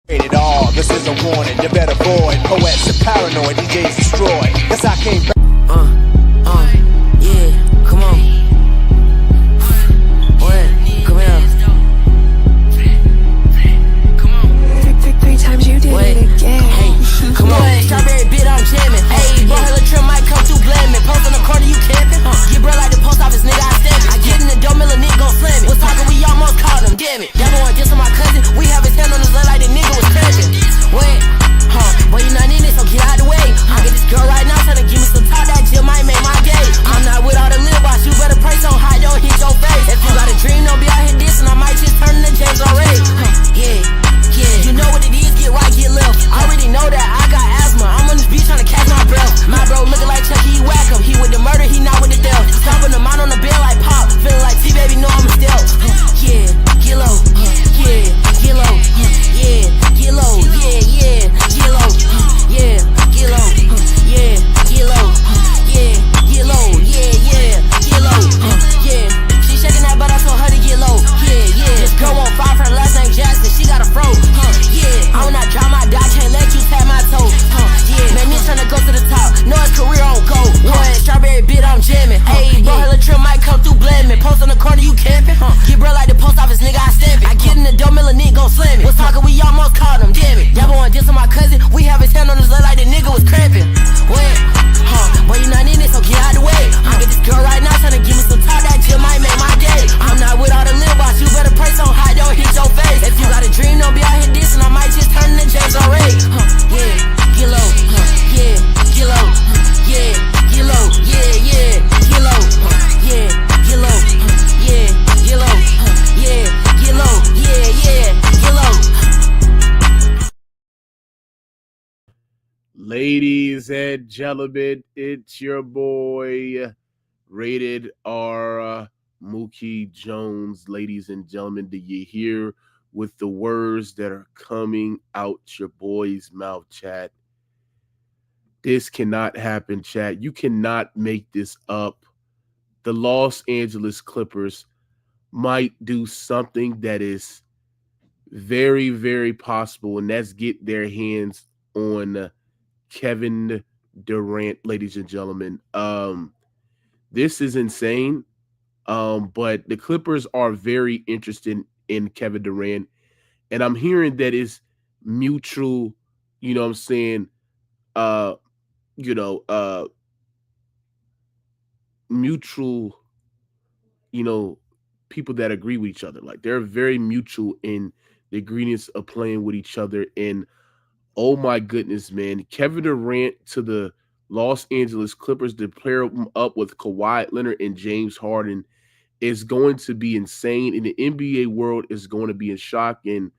It all, this is a warning, you better avoid. Poets are paranoid, DJs destroy. Yes, I came back. Yeah, come on. What? Come here. Three times you did it again. Hey, come on. Strawberry bit, I'm jamming. Hey, boy, hella trim might come through blaming. Post on the corner, you camping. Get bro like the post office, nigga, I stamp it. I get in the door, mill a nigga gon' slam it. Was talking, we almost caught him, damn it. That boy just on my cousin, we have his hand on his leg like the nigga was cramping. What? Boy, you not in it, so get out the way. I get this girl right now, tryna give me some top, that Jill might make my day. I'm not with all the little boss, you better pray so high, don't hit your face. If you got a dream, don't be out here dissing, I might just turn into James already. Yeah. You know what it is, get right, get left. I already know that I got asthma. I'm on this beach trying to catch my breath. My bro looking like Chucky, he whack him. He with the murder, he not with the death. Stomping the mount on the bed like Pop. Feeling like T-Baby, know I'm a stealth. Yeah, get low. Yeah, get low. Yeah, get low. Yeah, get low. Yeah, get low. Yeah, get low. Yeah, get low. Yeah, get low. Yeah, she shaking that butt, I told her to get low. Yeah. This girl won't fight, her last name Jackson, she got a fro. Yeah, I will not drop my dog, can't let you tap my toe. Yeah, man, this tryna go to the top. No, his career on go. What? Strawberry bit, I'm jamming. Hey, bro, hella trim might come through blaming. Post on the corner, you camping. Get bro like the post office, nigga, I stamp it. I get in the door, mill a nigga gon' slam it. Was talking, we almost caught him, damn it. Y'all boy this on my cousin, we have his hand on his leg like the nigga was cramping. What? Boy, you not in it, so get out the way. I get this girl right now, tryna give me some top, that Jill might make my day. I'm not with all the little boss, you better pray so high, don't hit your face. If you got a dream, don't be out here dissing, I might just turn into James already. Yeah, get low. Yeah, get low. Yeah, get low. Yeah, get low. Yeah, get low. Yeah, get low. Yeah, get low. Yeah, get low. Ladies and gentlemen, it's your boy, Rated R, Mookie Jones. Ladies and gentlemen, do you hear with the words that are coming out your boy's mouth, chat? This cannot happen, chat. You cannot make this up. The Los Angeles Clippers might do something that is very, very possible, and that's get their hands on Kevin Durant, ladies and gentlemen. This is insane. But the Clippers are very interested in Kevin Durant. And I'm hearing that it's mutual, you know what I'm saying, mutual, people that agree with each other. Like they're very mutual in the ingredients of playing with each other. And oh my goodness, man, Kevin Durant to the Los Angeles Clippers to pair him up with Kawhi Leonard and James Harden is going to be insane. And the NBA world is going to be in shock. And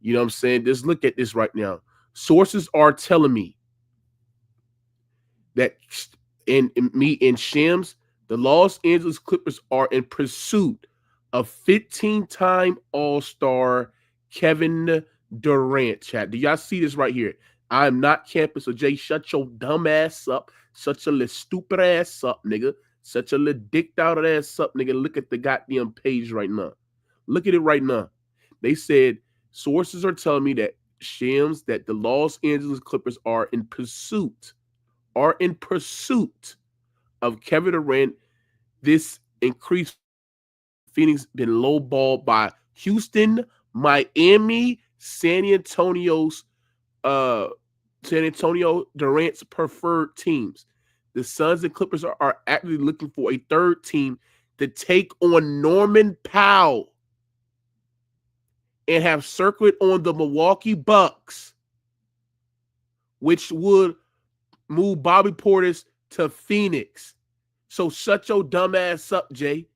you know what I'm saying? Just look at this right now. Sources are telling me that me and Shams, the Los Angeles Clippers are in pursuit of 15-time All-Star Kevin Durant, chat. Do y'all see this right here? I am not camping, so Jay, shut your dumb ass up. Such a little stupid ass up, nigga. Such a little dicked out ass up, nigga. Look at the goddamn page right now. Look at it right now. They said sources are telling me that Shams, that the Los Angeles Clippers are in pursuit of Kevin Durant. This increased Phoenix been lowballed by Houston, Miami, San Antonio Durant's preferred teams. The Suns and Clippers are actively looking for a third team to take on Norman Powell and have circled on the Milwaukee Bucks, which would move Bobby Portis to Phoenix. So shut your dumb ass up, Jay.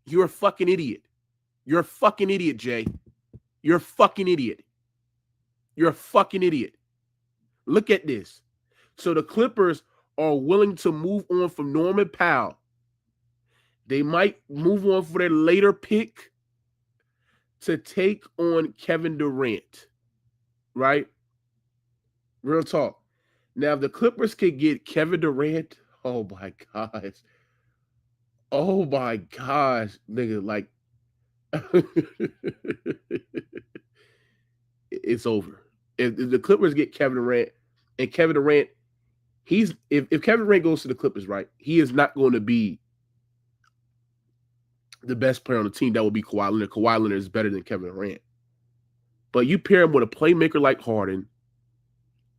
You're a fucking idiot. You're a fucking idiot, Jay. You're a fucking idiot. You're a fucking idiot. Look at this. So the Clippers are willing to move on from Norman Powell. They might move on for their later pick to take on Kevin Durant. Right? Real talk. Now, if the Clippers could get Kevin Durant, oh my gosh. Oh my gosh, nigga, like it's over. If the Clippers get Kevin Durant, and Kevin Durant, if Kevin Durant goes to the Clippers, right, he is not going to be the best player on the team. That will be Kawhi Leonard. Kawhi Leonard is better than Kevin Durant. But you pair him with a playmaker like Harden,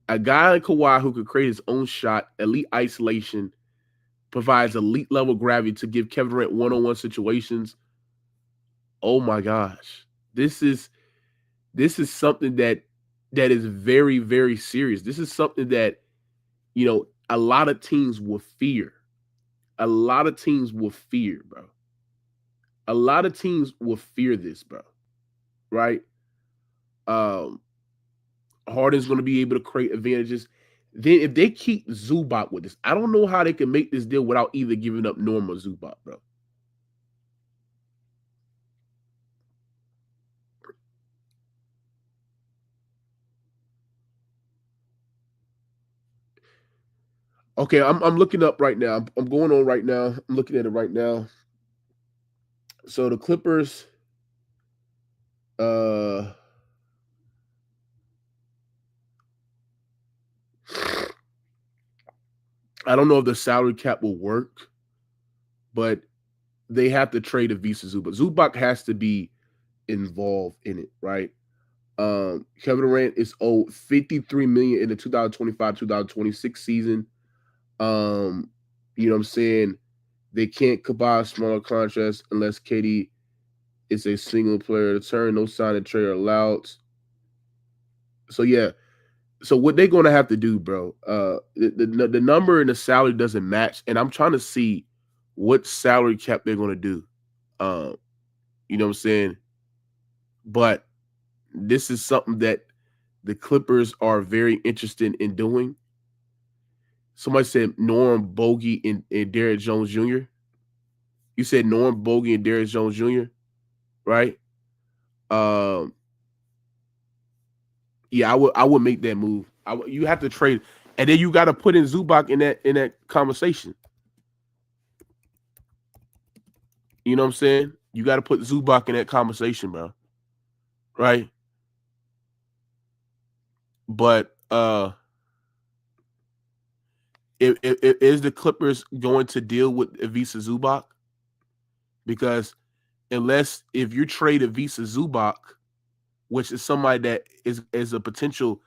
a guy like Kawhi who could create his own shot, elite isolation, provides elite level gravity to give Kevin Durant one-on-one situations. Oh my gosh. This is something that is very, very serious. This is something that, a lot of teams will fear. A lot of teams will fear, bro. A lot of teams will fear this, bro. Right? Harden's going to be able to create advantages. Then if they keep Zubac with this, I don't know how they can make this deal without either giving up Norm or Zubac, bro. Okay, I'm looking up right now. I'm going on right now. I'm looking at it right now. So the Clippers, I don't know if the salary cap will work, but they have to trade a Visa Zubac. Zubac has to be involved in it, right? Kevin Durant is owed $53 million in the 2025-2026 season. You know what I'm saying? They can't buy smaller contracts unless KD is a single player to turn. No sign and trade are allowed. So yeah. So what they're going to have to do, bro? The number and the salary doesn't match, and I'm trying to see what salary cap they're going to do. You know what I'm saying? But this is something that the Clippers are very interested in doing. Somebody said Norm Bogey and Derrick Jones Jr. You said Norm Bogey and Derrick Jones Jr., right? Yeah, I would make that move. You have to trade, and then you got to put in Zubac in that conversation. You know what I'm saying? You got to put Zubac in that conversation, bro. Right? But is the Clippers going to deal with Ivica Zubac? Because if you trade Ivica Zubac, which is somebody that is a potential,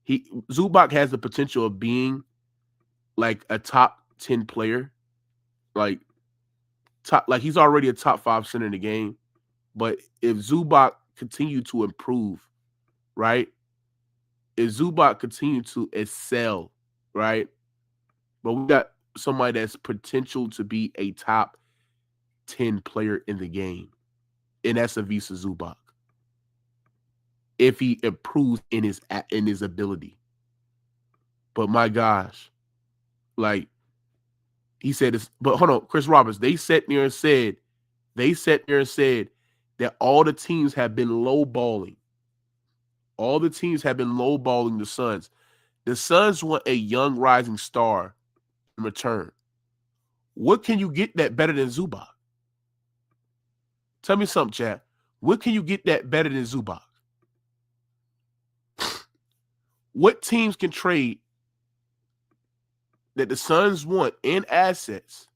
Zubac has the potential of being like a top 10 player, like he's already a top 5 center in the game. But if Zubac continue to improve, right? If Zubac continue to excel, right? But we got somebody that's potential to be a top 10 player in the game, and that's Ivica Zubac. If he improves in his ability. But my gosh, like he said this, but hold on, Chris Roberts, they sat there and said that all the teams have been lowballing. All the teams have been lowballing the Suns. The Suns want a young rising star in return. What can you get that better than Zubac? Tell me something, Chad. What can you get that better than Zubac? What teams can trade that the Suns want in assets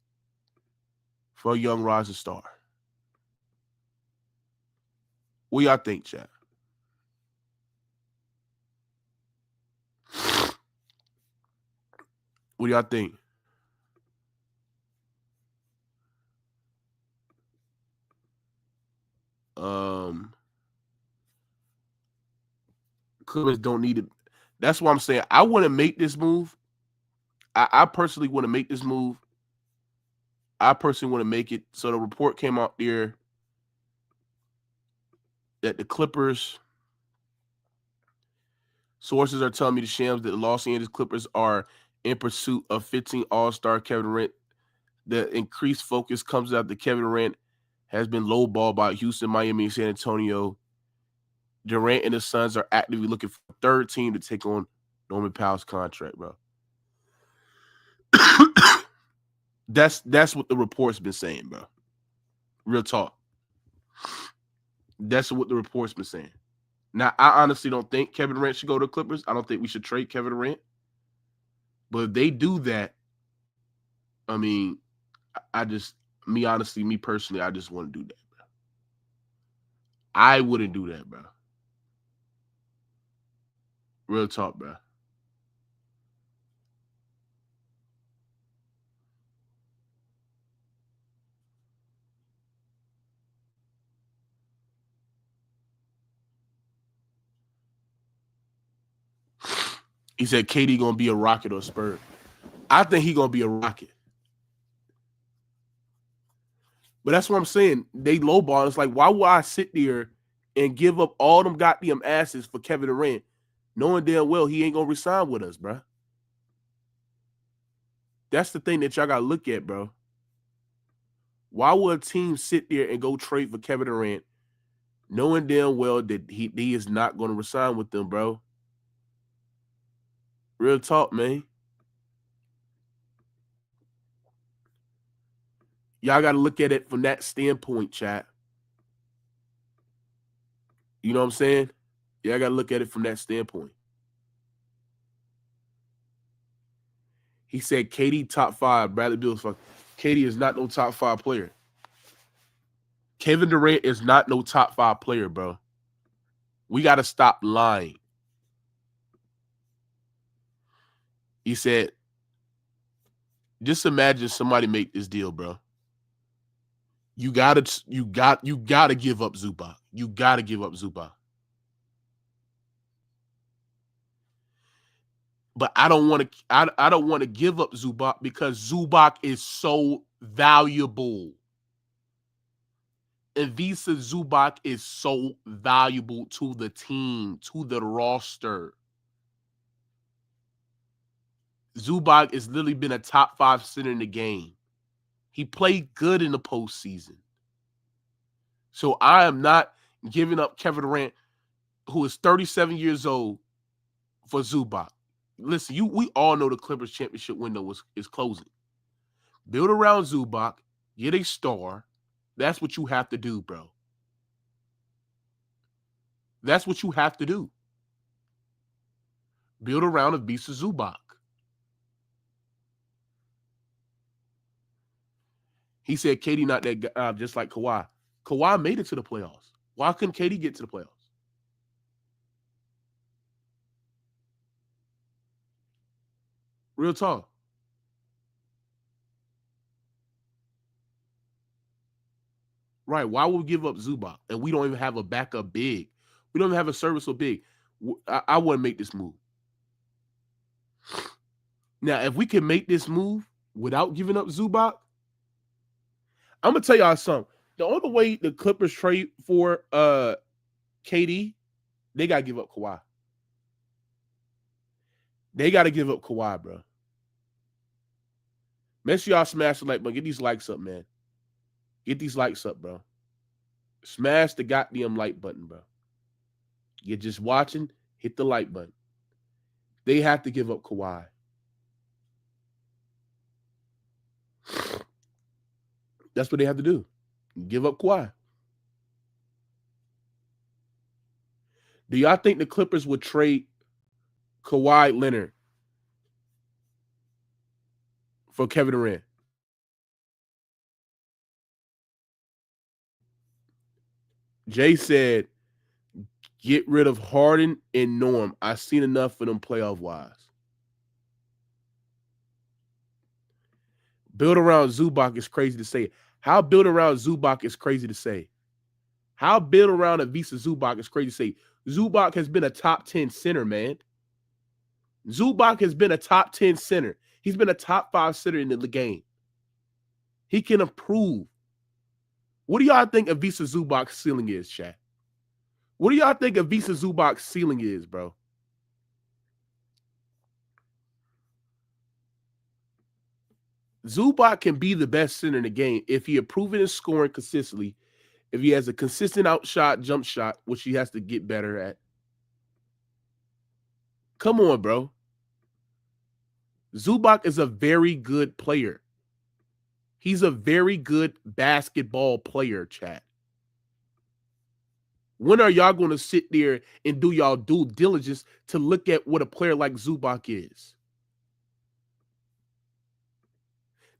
for a young rising star? What y'all think, Chad? What do y'all think? Clippers don't need it. That's why I'm saying I want to make this move. I personally want to make this move. I personally want to make it. So the report came out there that the Clippers, sources are telling me the Shams that the Los Angeles Clippers are in pursuit of 15 All-Star Kevin Durant. The increased focus comes out that Kevin Durant has been lowballed by Houston, Miami, and San Antonio. Durant and the Suns are actively looking for a third team to take on Norman Powell's contract, bro. That's what the report's been saying, bro. Real talk. That's what the report's been saying. Now, I honestly don't think Kevin Durant should go to the Clippers. I don't think we should trade Kevin Durant. But if they do that, I mean, me personally, I just want to do that, bro. I wouldn't do that, bro. Real talk, bro. He said KD gonna be a Rocket or Spur. I think he gonna be a Rocket. But that's what I'm saying. They lowball. It's like, why would I sit there and give up all them goddamn asses for Kevin Durant, knowing damn well he ain't gonna resign with us, bro? That's the thing that y'all gotta look at, bro. Why would a team sit there and go trade for Kevin Durant, knowing damn well that he is not gonna resign with them, bro? Real talk, man. Y'all got to look at it from that standpoint, chat. You know what I'm saying? Y'all got to look at it from that standpoint. He said KD top 5. Bradley Beal's fuck. KD is not no top 5 player. Kevin Durant is not no top 5 player, bro. We got to stop lying. He said, just imagine somebody make this deal, bro. You gotta give up Zubac. You gotta give up Zubac. But I don't want to give up Zubac because Zubac is so valuable. And Visa Zubac is so valuable to the team, to the roster. Zubac has literally been a top 5 center in the game. He played good in the postseason. So I am not giving up Kevin Durant, who is 37 years old, for Zubac. Listen, we all know the Clippers championship window is closing. Build around Zubac, get a star. That's what you have to do, bro. That's what you have to do. Build around Ivica Zubac. He said KD not that guy, just like Kawhi. Kawhi made it to the playoffs. Why couldn't KD get to the playoffs? Real talk. Right. Why would we give up Zubac? And we don't even have a backup big. We don't even have a serviceable big. I wouldn't make this move. Now, if we can make this move without giving up Zubac, I'm going to tell y'all something. The only way the Clippers trade for KD, they got to give up Kawhi. They got to give up Kawhi, bro. Make sure y'all smash the like button. Get these likes up, man. Get these likes up, bro. Smash the goddamn like button, bro. You're just watching, hit the like button. They have to give up Kawhi. That's what they have to do. Give up Kawhi. Do y'all think the Clippers would trade Kawhi Leonard for Kevin Durant? Jay said, get rid of Harden and Norm. I've seen enough for them playoff-wise. Build around Zubac is crazy to say. How build around Zubac is crazy to say. How build around Ivica Zubac is crazy to say. Zubac has been a top 10 center, man. Zubac has been a top 10 center. He's been a top 5 center in the game. He can improve. What do y'all think Ivica Zubac's ceiling is, chat? What do y'all think Ivica Zubac's ceiling is, bro? Zubac can be the best center in the game if he improves his scoring consistently, if he has a consistent outshot, jump shot, which he has to get better at. Come on, bro. Zubac is a very good player. He's a very good basketball player, chat. When are y'all going to sit there and do y'all due diligence to look at what a player like Zubac is?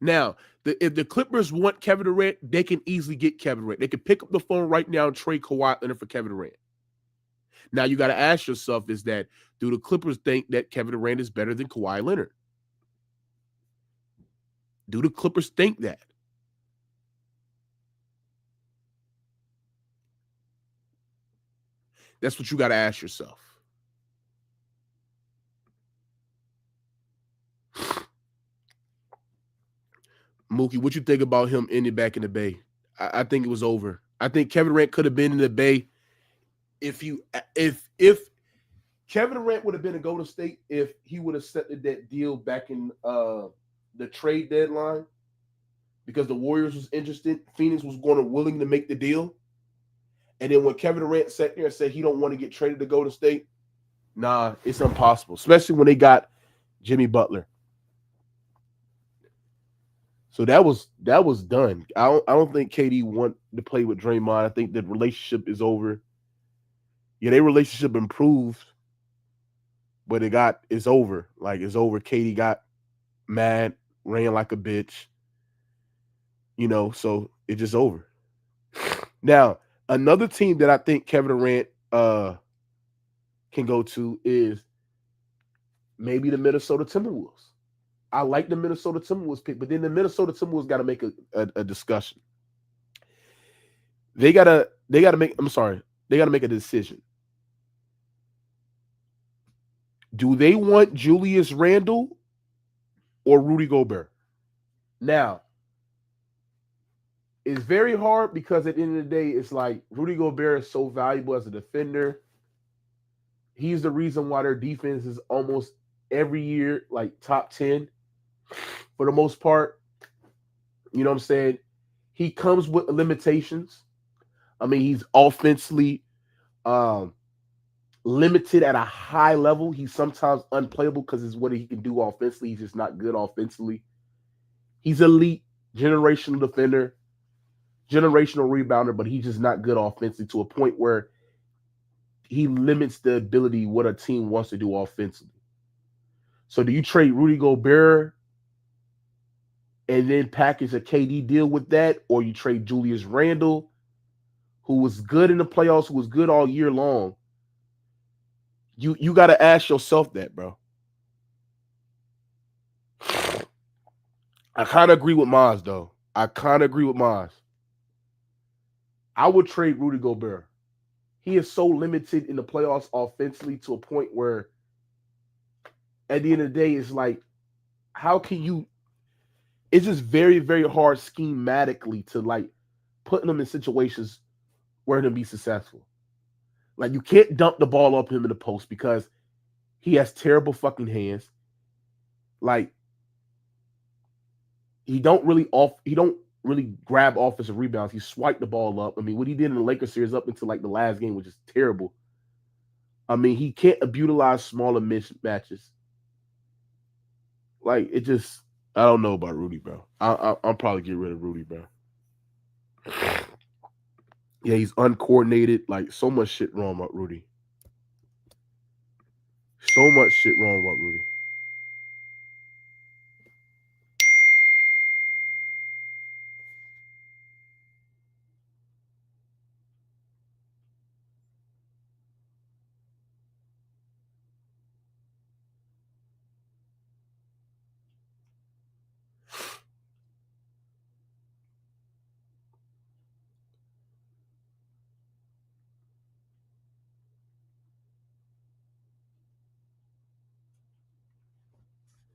Now, if the Clippers want Kevin Durant, they can easily get Kevin Durant. They can pick up the phone right now and trade Kawhi Leonard for Kevin Durant. Now, you got to ask yourself, do the Clippers think that Kevin Durant is better than Kawhi Leonard? Do the Clippers think that? That's what you got to ask yourself. Mookie, what you think about him ending back in the Bay? I think it was over. I think Kevin Durant could have been in the Bay if Kevin Durant would have been in Golden State if he would have accepted that deal back in the trade deadline because the Warriors was interested. Phoenix was willing to make the deal. And then when Kevin Durant sat there and said he don't want to get traded to Golden State, nah, it's impossible, especially when they got Jimmy Butler. So that was done. I don't think KD want to play with Draymond. I think the relationship is over. Yeah, their relationship improved, but it's over. Like, it's over. KD got mad, ran like a bitch. So it's just over. Now, another team that I think Kevin Durant can go to is maybe the Minnesota Timberwolves. I like the Minnesota Timberwolves pick, but then the Minnesota Timberwolves got to make a discussion. They got to make a decision. Do they want Julius Randle or Rudy Gobert? Now, it's very hard because at the end of the day, it's like Rudy Gobert is so valuable as a defender. He's the reason why their defense is almost every year like top 10 for the most part. You know what I'm saying? He comes with limitations. I mean, he's offensively limited at a high level. He's sometimes unplayable because it's what he can do offensively. He's just not good offensively. He's elite, generational defender, generational rebounder, but he's just not good offensively to a point where he limits the ability what a team wants to do offensively. So do you trade Rudy Gobert and then package a KD deal with that, or you trade Julius Randle, who was good in the playoffs, who was good all year long? You got to ask yourself that, bro. I kind of agree with Maz, though. I would trade Rudy Gobert. He is so limited in the playoffs offensively to a point where at the end of the day, it's like, how can you – it's just very, very hard schematically to, like, putting him in situations where he'll be successful. Like, you can't dump the ball up him in the post because he has terrible fucking hands. Like, he don't really grab offensive rebounds. He swiped the ball up. I mean, what he did in the Lakers series up until like the last game was just terrible. I mean, he can't utilize smaller mismatches. Like, it just, I don't know about Rudy, bro. I'll probably get rid of Rudy, bro. Yeah, he's uncoordinated. Like, so much shit wrong about Rudy.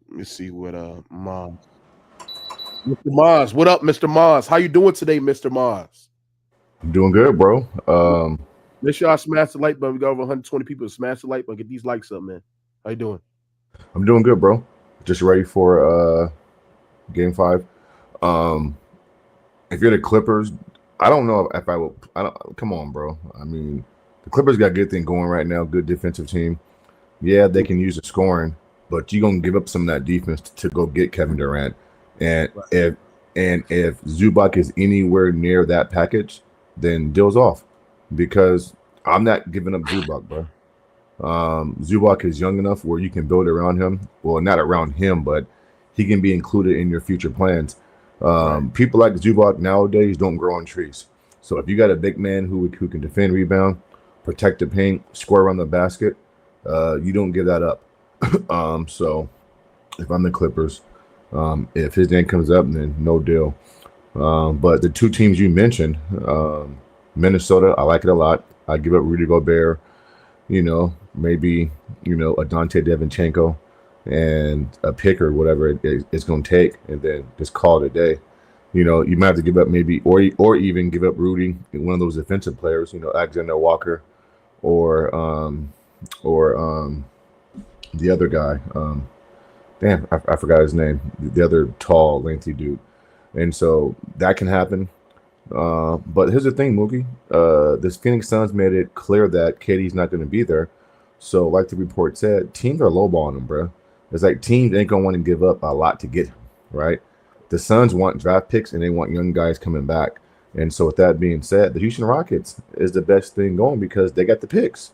Let me see what Maz. Mr. Maz, what up, Mr. Maz? How you doing today, Mr. Maz? I'm doing good, bro. Make sure I smash the like button. We got over 120 people. Smash the like button. Get these likes up, man. How you doing? I'm doing good, bro. Just ready for Game 5. If you're the Clippers, I don't know if I will. Come on, bro. I mean, the Clippers got a good thing going right now. Good defensive team. Yeah, they can use the scoring, but you're gonna give up some of that defense to go get Kevin Durant. And if Zubac is anywhere near that package, then deal's off. Because I'm not giving up Zubac, bro. Zubac is young enough where you can build around him. Well, not around him, but he can be included in your future plans. People like Zubac nowadays don't grow on trees. So if you got a big man who can defend, rebound, protect the paint, score around the basket, you don't give that up. So if I'm the Clippers, if his name comes up, then no deal. But the two teams you mentioned, Minnesota, I like it a lot. I give up Rudy Gobert, maybe, a Dante Devinchenko and a pick or whatever it's going to take, and then just call it a day. You might have to give up maybe, or even give up Rudy, one of those defensive players, Alexander Walker, or the other guy. Damn, I forgot his name. The other tall, lengthy dude. And so that can happen. But here's the thing, Mookie. This Phoenix Suns made it clear that KD's not going to be there. So, like the report said, teams are lowballing him, bro. It's like teams ain't going to want to give up a lot to get him, right? The Suns want draft picks and they want young guys coming back. And so, with that being said, the Houston Rockets is the best thing going because they got the picks.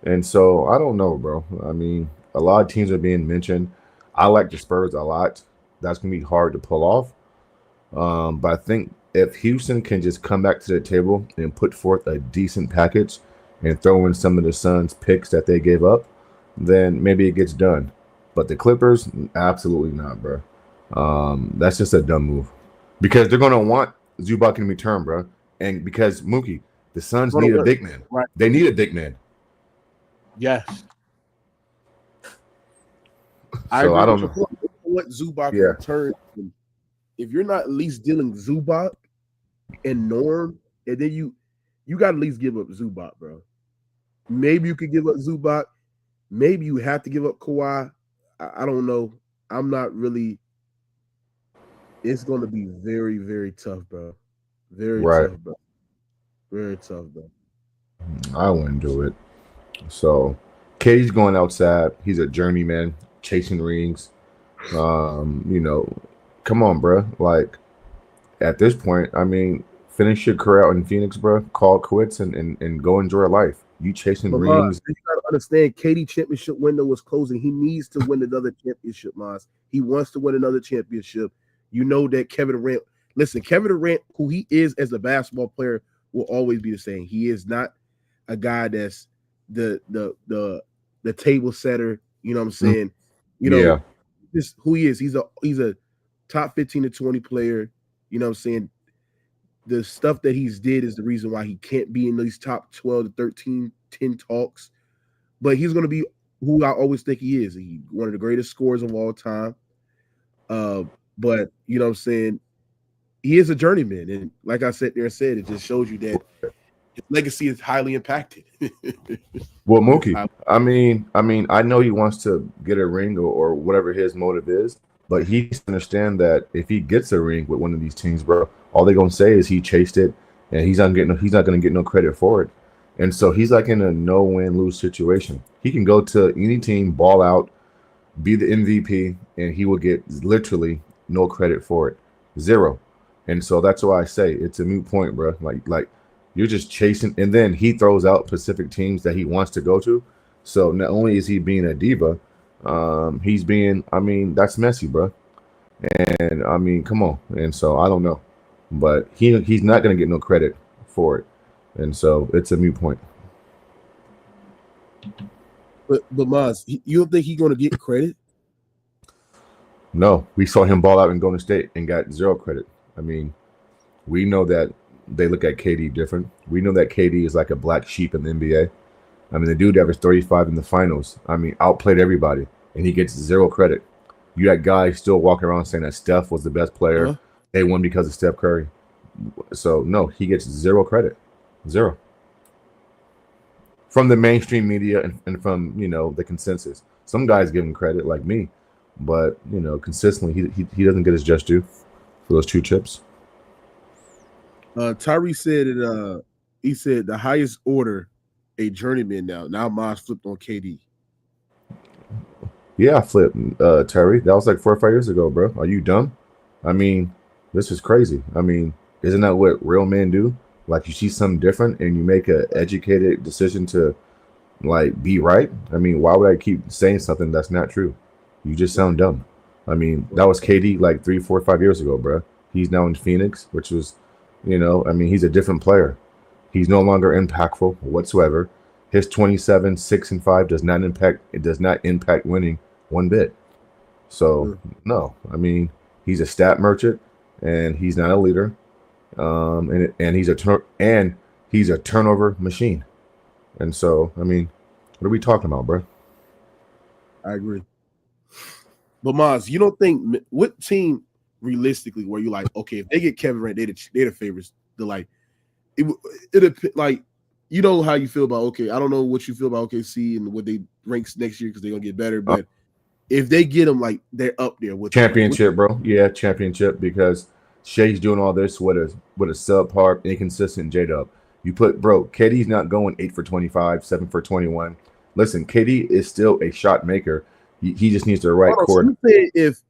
And so, I don't know, bro. I mean, a lot of teams are being mentioned. I like the Spurs a lot. That's going to be hard to pull off. But I think if Houston can just come back to the table and put forth a decent package and throw in some of the Suns' picks that they gave up, then maybe it gets done. But the Clippers, absolutely not, bro. That's just a dumb move because they're going to want Zubac in return, bro. And because, Mookie, the Suns need a big man. Right. They need a big man. Yes. So I don't know what Zubac returns. If you're not at least dealing Zubac and Norm, and then you got to at least give up Zubac, bro. Maybe you could give up Zubac. Maybe you have to give up Kawhi. I don't know. I'm not really. It's going to be very, very tough, bro. Very tough, bro. Very tough, bro. I wouldn't do it. So, KD's going outside. He's a journeyman, chasing rings. Come on, bro. Like, at this point, I mean, finish your career out in Phoenix, bro. Call quits and go enjoy life. You chasing rings. You gotta understand, KD championship window was closing. He needs to win another championship, Maz. He wants to win another championship. You know that Kevin Durant. Listen, Kevin Durant, who he is as a basketball player, will always be the same. He is not a guy that's the table setter. You know what I'm saying? This who he is. He's a top 15 to 20 player. You know what I'm saying? The stuff that he's did is the reason why he can't be in these top 12 to 13, 10 talks. But he's going to be who I always think he is. He's one of the greatest scorers of all time. But, you know what I'm saying? He is a journeyman. And like I said, it just shows you that his legacy is highly impacted. Well, Mookie, I mean, I know he wants to get a ring or whatever his motive is. But he needs to understand that if he gets a ring with one of these teams, bro, all they're gonna say is he chased it, and he's not gonna get no credit for it. And so he's like in a no-win-lose situation. He can go to any team, ball out, be the MVP, and he will get literally no credit for it, zero. And so that's why I say it's a moot point, bro. Like you're just chasing, and then he throws out specific teams that he wants to go to. So not only is he being a diva. He's being, that's messy, bro. And come on. And so I don't know, but he's not going to get no credit for it. And so it's a moot point. But Maz, you don't think he's going to get credit? No, we saw him ball out in Golden State and got zero credit. We know that they look at KD different. We know that KD is like a black sheep in the NBA. The dude averaged 35 in the finals. Outplayed everybody, and he gets zero credit. You got guys still walking around saying that Steph was the best player. Uh-huh. They won because of Steph Curry. So, no, he gets zero credit. Zero. From the mainstream media and from, the consensus. Some guys give him credit, like me. But, consistently, he doesn't get his just due for those 2 chips. Tyree said it. He said the highest order a journeyman now. Now Maz flipped on KD. Yeah, I flipped, Terry. That was like 4 or 5 years ago, bro. Are you dumb? This is crazy. Isn't that what real men do? like you see something different and you make an educated decision to like be right. I mean, why would I keep saying something that's not true? You just sound dumb. I mean, that was KD like 3, 4, 5 years ago, bro. He's now in Phoenix, which was, I mean, he's a different player. He's no longer impactful whatsoever. His 27, 6, and 5 does not impact winning one bit. So no, I mean, he's a stat merchant and he's not a leader. And he's a turnover machine. And so, I mean, what are we talking about, bro? I agree. But Maz, you don't think what team realistically where you like, okay, if they get Kevin Durant, they're the favorites. They're like it like you know how you feel about I don't know what you feel about OKC and what they ranks next year because they're gonna get better, but if they get them like they're up there with championship, bro. Yeah, championship because Shea's doing all this with a subpar, inconsistent J-Dub. You put KD's not going 8 for 25, 7 for 21. Listen, KD is still a shot maker. He just needs the right court. So you say if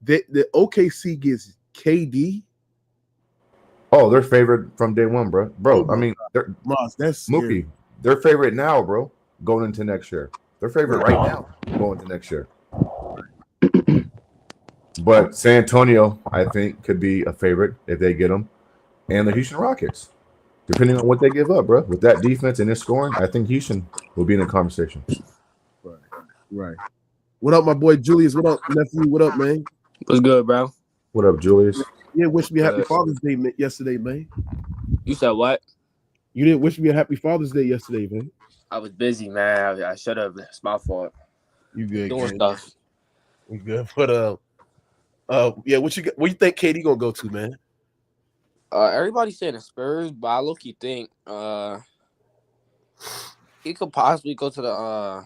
the OKC gets KD, they're favored from day one, bro. I mean, that's Mookie. They're favorite now, bro. Going into next year, they're favorite right now. Going into next year. But San Antonio, I think, could be a favorite if they get them, and the Houston Rockets, depending on what they give up, bro. With that defense and their scoring, I think Houston will be in the conversation. Right. What up, my boy Julius? What up, nephew? What up, man? What's good, bro? What up, Julius? You didn't wish me a happy Father's Day yesterday, man. You said what? You didn't wish me a happy Father's Day yesterday, man. I was busy, man. I should have. It's my fault. You good? Doing stuff. We good. But yeah. What you think KD gonna go to, man? Everybody's saying the Spurs, but I look. You think he could possibly go to the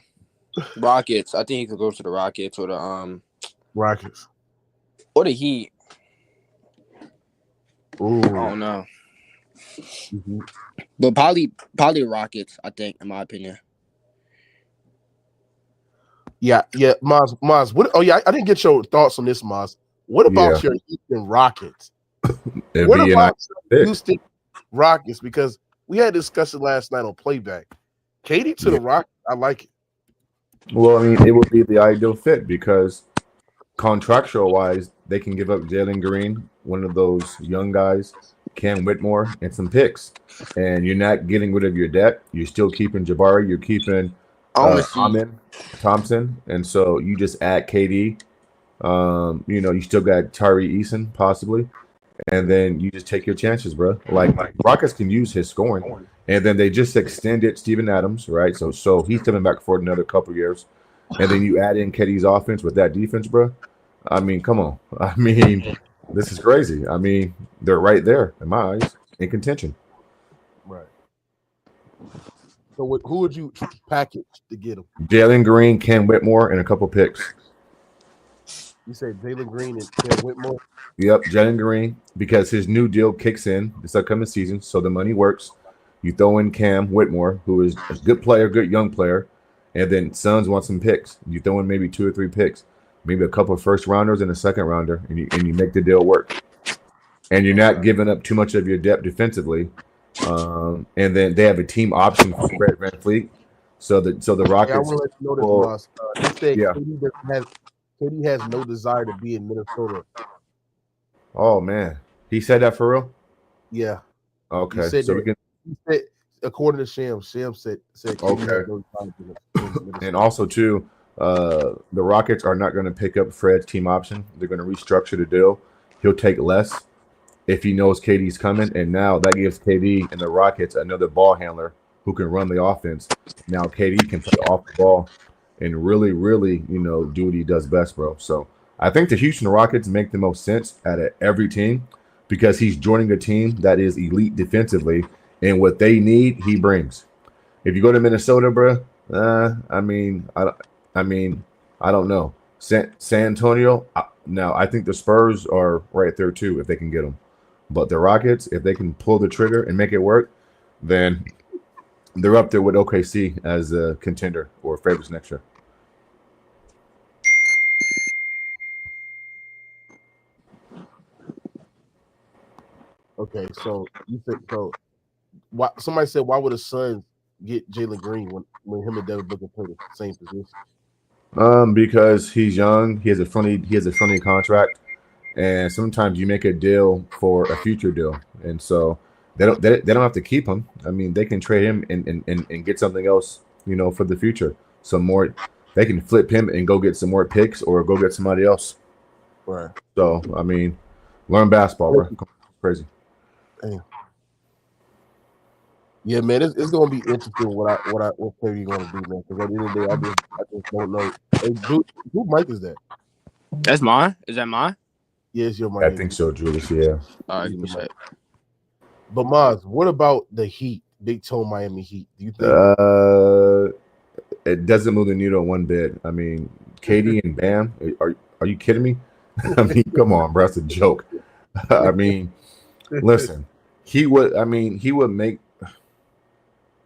Rockets. I think he could go to the Rockets or the Rockets or the Heat. Ooh. I don't know. Mm-hmm. But probably Rockets, I think, in my opinion. Yeah, Maz. What? Oh yeah, I didn't get your thoughts on this, Maz. What about your Houston Rockets? What about your Houston Rockets? Because we had a discussion last night on playback. KD to the Rockets, I like it. Well, I mean, it would be the ideal fit because contractual wise, they can give up Jalen Green, one of those young guys, Cam Whitmore, and some picks. And you're not getting rid of your debt. You're still keeping Jabari. You're keeping Amin Thompson. And so you just add KD. You still got Tyree Eason possibly. And then you just take your chances, bro. Like Rockets can use his scoring. And then they just extended Steven Adams, right? So he's coming back for another couple years. And then you add in KD's offense with that defense, bro. I mean, come on. I mean, this is crazy. I mean, they're right there in my eyes in contention. Right. So who would you package to get him? Jalen Green, Cam Whitmore, and a couple picks. You say Jalen Green and Cam Whitmore? Yep, Jalen Green, because his new deal kicks in this upcoming season, so the money works. You throw in Cam Whitmore, who is a good player, good young player, and then Suns want some picks. You throw in maybe 2 or 3 picks, maybe a couple of first rounders and a second rounder, and you make the deal work. And you're not giving up too much of your depth defensively. And then they have a team option for Fred VanVleet. So the Rockets. I want to let you know this, Ross. He said KD has no desire to be in Minnesota. Oh man, he said that for real? Yeah. Okay. He said, according to Shams said okay. And also too, the Rockets are not going to pick up Fred's team option. They're going to restructure the deal. He'll take less if he knows KD's coming, and now that gives KD and the Rockets another ball handler who can run the offense. Now KD can play off the ball and really, really, do what he does best, bro. So I think the Houston Rockets make the most sense out of every team because he's joining a team that is elite defensively, and what they need, he brings. If you go to Minnesota, bro, I don't know. San Antonio, now I think the Spurs are right there too if they can get them. But the Rockets, if they can pull the trigger and make it work, then they're up there with OKC as a contender or favorites next year. Okay, so you think so? why somebody said why would the Suns get Jalen Green when him and Devin Booker play the same position? Because he's young, he has a funny contract, and sometimes you make a deal for a future deal, and so they don't have to keep him. I mean, they can trade him and get something else, for the future. Some more, they can flip him and go get some more picks or go get somebody else. Right. So I mean, learn basketball, bro. Crazy. Damn. Yeah, man, it's gonna be interesting what player you're gonna do, man. Because at the end of the day, I just don't know. Hey, Drew, who mic is that? That's mine. Is that mine? Yeah, it's your mic. I think so, Julius. Yeah. All right, give me a sec. But Maz, what about the Heat? Big Toe Miami Heat. Do you think? It doesn't move the needle one bit. I mean, Katie and Bam. Are you kidding me? I mean, come on, bro. That's a joke. I mean, listen. He would make.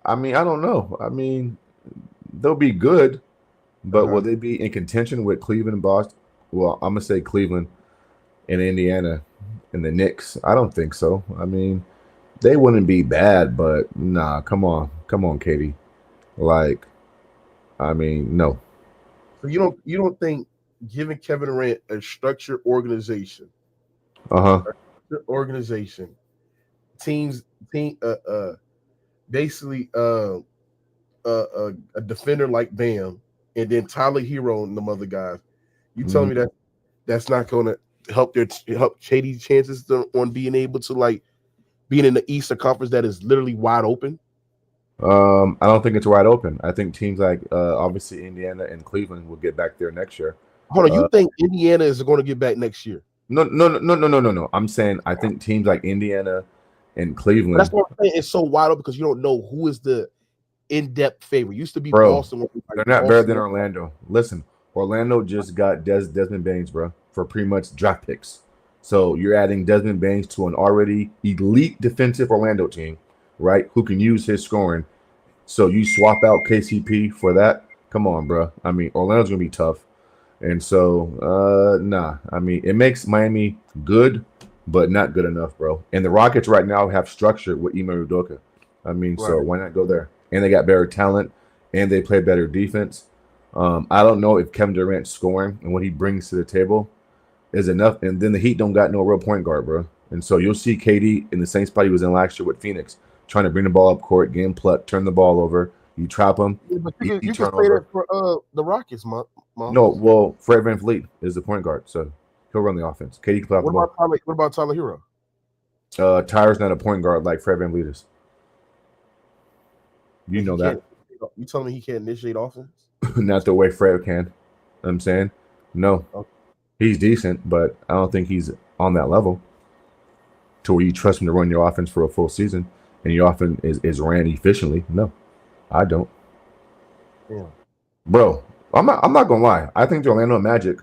I mean, I don't know. I mean, they'll be good, but will they be in contention with Cleveland and Boston? Well, I'm gonna say Cleveland and Indiana and the Knicks. I don't think so. I mean, they wouldn't be bad, but nah. Come on, Katie. Like, I mean, no. So you don't think giving Kevin Durant a structured organization, basically a defender like Bam, and then Tyler Hero and them other guys. You telling me that's not going to help Katie's chances on being able to like being in the Eastern Conference that is literally wide open? I don't think it's wide open. I think teams like obviously Indiana and Cleveland will get back there next year. Hold on, you think Indiana is going to get back next year? No. I'm saying I think teams like Indiana and Cleveland. But that's what I'm saying. It's so wide open because you don't know who is the in-depth favorite. Used to be bro, Boston. They're not better than Orlando. Listen, Orlando just got Desmond Baines, bro, for pretty much draft picks. So you're adding Desmond Baines to an already elite defensive Orlando team, right? Who can use his scoring. So you swap out KCP for that? Come on, bro. I mean, Orlando's gonna be tough. And so, nah. I mean, it makes Miami good, but not good enough, bro. And the Rockets right now have structure with Ime Udoka. I mean, so why not go there? And they got better talent, and they play better defense. I don't know if Kevin Durant's scoring and what he brings to the table is enough. And then the Heat don't got no real point guard, bro. And so you'll see KD in the same spot he was in last year with Phoenix, trying to bring the ball up court, get him plucked, turn the ball over. You trap him. Yeah, but you can say that for the Rockets, Mom. No, well, Fred VanVleet is the point guard, so he'll run the offense. KD can play off the ball. What about Tyler Hero? Tyler's not a point guard like Fred VanVleet is. You know that. You telling me he can't initiate offense? Not the way Fred can. I'm saying no. Okay. He's decent, but I don't think he's on that level to where you trust him to run your offense for a full season and your offense is ran efficiently. No, I don't. Yeah. Bro, I'm not gonna lie. I think the Orlando Magic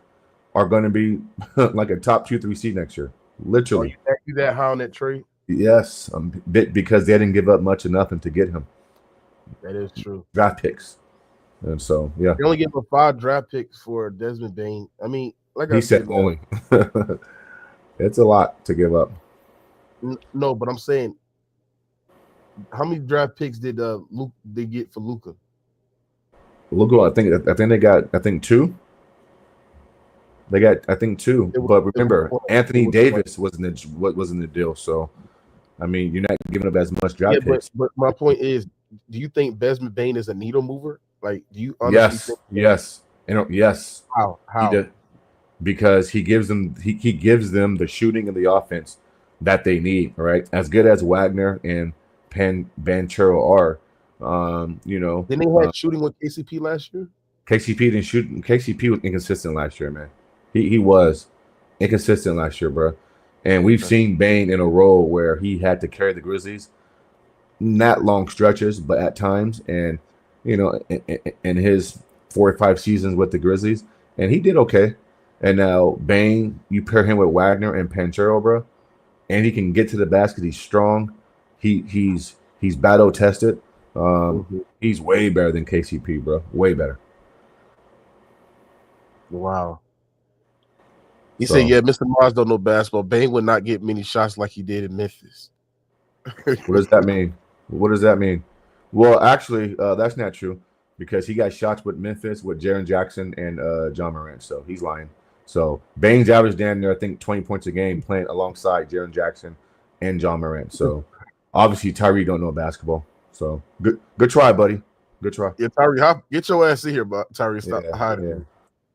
are gonna be like a top 2-3 seed next year. Literally. Are you that high on that trade? Yes, because they didn't give up much of nothing to get him. That is true. Draft picks. And so, yeah. They only gave up 5 draft picks for Desmond Bain. I mean, like he said only. It's a lot to give up. No, but I'm saying, how many draft picks did they get for Luka? Luka, I think they got 2. They got 2. But remember, Anthony Davis was in the deal. So, I mean, you're not giving up as much draft picks. But my point is, do you think Desmond Bain is a needle mover? Like, do you honestly think yes. Yes. How? Because he gives them the shooting and the offense that they need, right? As good as Wagner and Banchero are, Then they had shooting with KCP last year. KCP didn't shoot. KCP was inconsistent last year, man. He was inconsistent last year, bro. And we've seen Bane in a role where he had to carry the Grizzlies, not long stretches, but at times. And in his 4 or 5 seasons with the Grizzlies, and he did okay. And now Bane, you pair him with Wagner and Banchero, bro, and he can get to the basket. He's strong. He's battle tested. He's way better than KCP, bro. Way better. Wow. He said, "Yeah, Mr. Mars don't know basketball. Bane would not get many shots like he did in Memphis." What does that mean? What does that mean? Well, actually, that's not true because he got shots with Memphis with Jaren Jackson and John Morant, so he's lying. So Baines averaged down there, I think, 20 points a game playing alongside Jaren Jackson and John Morant. So obviously Tyree don't know basketball. So good try, buddy. Good try. Yeah, Tyree, get your ass in here, but Tyree, stop hiding. Yeah.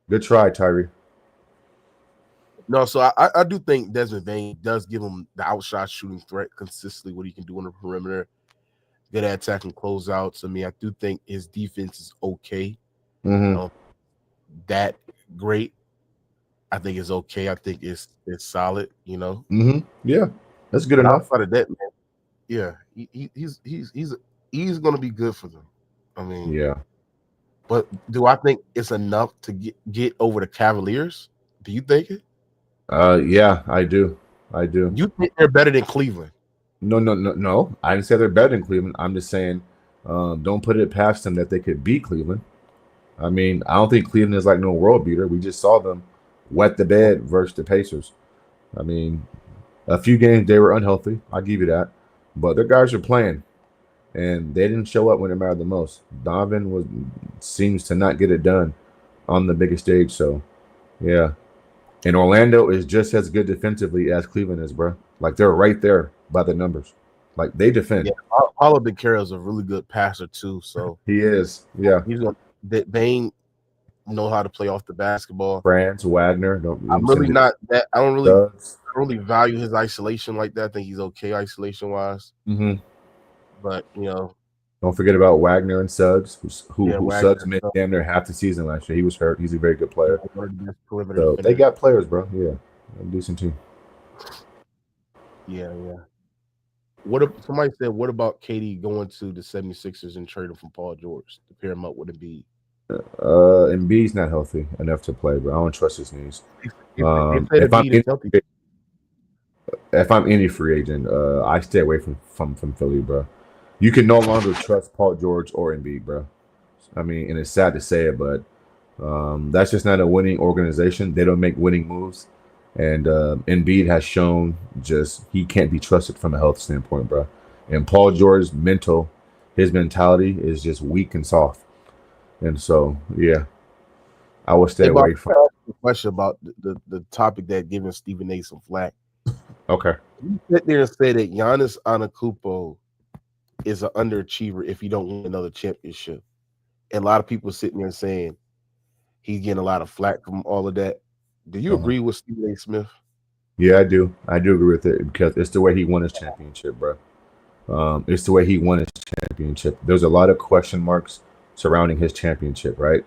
Good try, Tyree. No, so I do think Desmond Bain does give him the outshot shooting threat consistently, what he can do on the perimeter, good at attacking closeouts. I mean, I do think his defense is okay. That great. I think it's okay. I think it's solid, you know. Yeah, that's good enough. Outside of that, man, yeah, he's going to be good for them. I mean, yeah. But do I think it's enough to get over the Cavaliers? Do you think it? Yeah, I do. You think they're better than Cleveland? No. I didn't say they're better than Cleveland. I'm just saying, don't put it past them that they could beat Cleveland. I mean, I don't think Cleveland is like no world beater. We just saw them wet the bed versus the Pacers. I mean, a few games they were unhealthy. I'll give you that. But their guys are playing, and they didn't show up when it mattered the most. Donovan seems to not get it done on the biggest stage. So, yeah. And Orlando is just as good defensively as Cleveland is, bro. Like, they're right there by the numbers. Like, they defend. Yeah, Paulo DeCaro is a really good passer, too. So he is. Yeah. He's going to Bain know how to play off the basketball. Franz Wagner. I'm really not that. I don't really value his isolation like that. I think he's okay isolation-wise. But, you know. Don't forget about Wagner and Suggs, who Suggs missed damn near half the season last year. He was hurt. He's a very good player. So they got players, bro. Yeah, a decent team. Yeah. Somebody said, what about KD going to the 76ers and trading from Paul George to pair him up with Embiid? Embiid's not healthy enough to play, bro. I don't trust his knees. If I'm any free agent, I stay away from Philly, bro. You can no longer trust Paul George or Embiid, bro. I mean, and it's sad to say it, but that's just not a winning organization. They don't make winning moves. And Embiid has shown just he can't be trusted from a health standpoint, bro. And Paul George's his mentality is just weak and soft. And so, yeah, I will stay away from. A question about the topic that giving Stephen A some flack. Okay. You sit there and say that Giannis Antetokounmpo is an underachiever if you don't win another championship. And a lot of people sitting there saying he's getting a lot of flack from all of that. Do you agree with Stephen A. Smith? Yeah, I do. I do agree with it because it's the way he won his championship, bro. It's the way he won his championship. There's a lot of question marks surrounding his championship, right?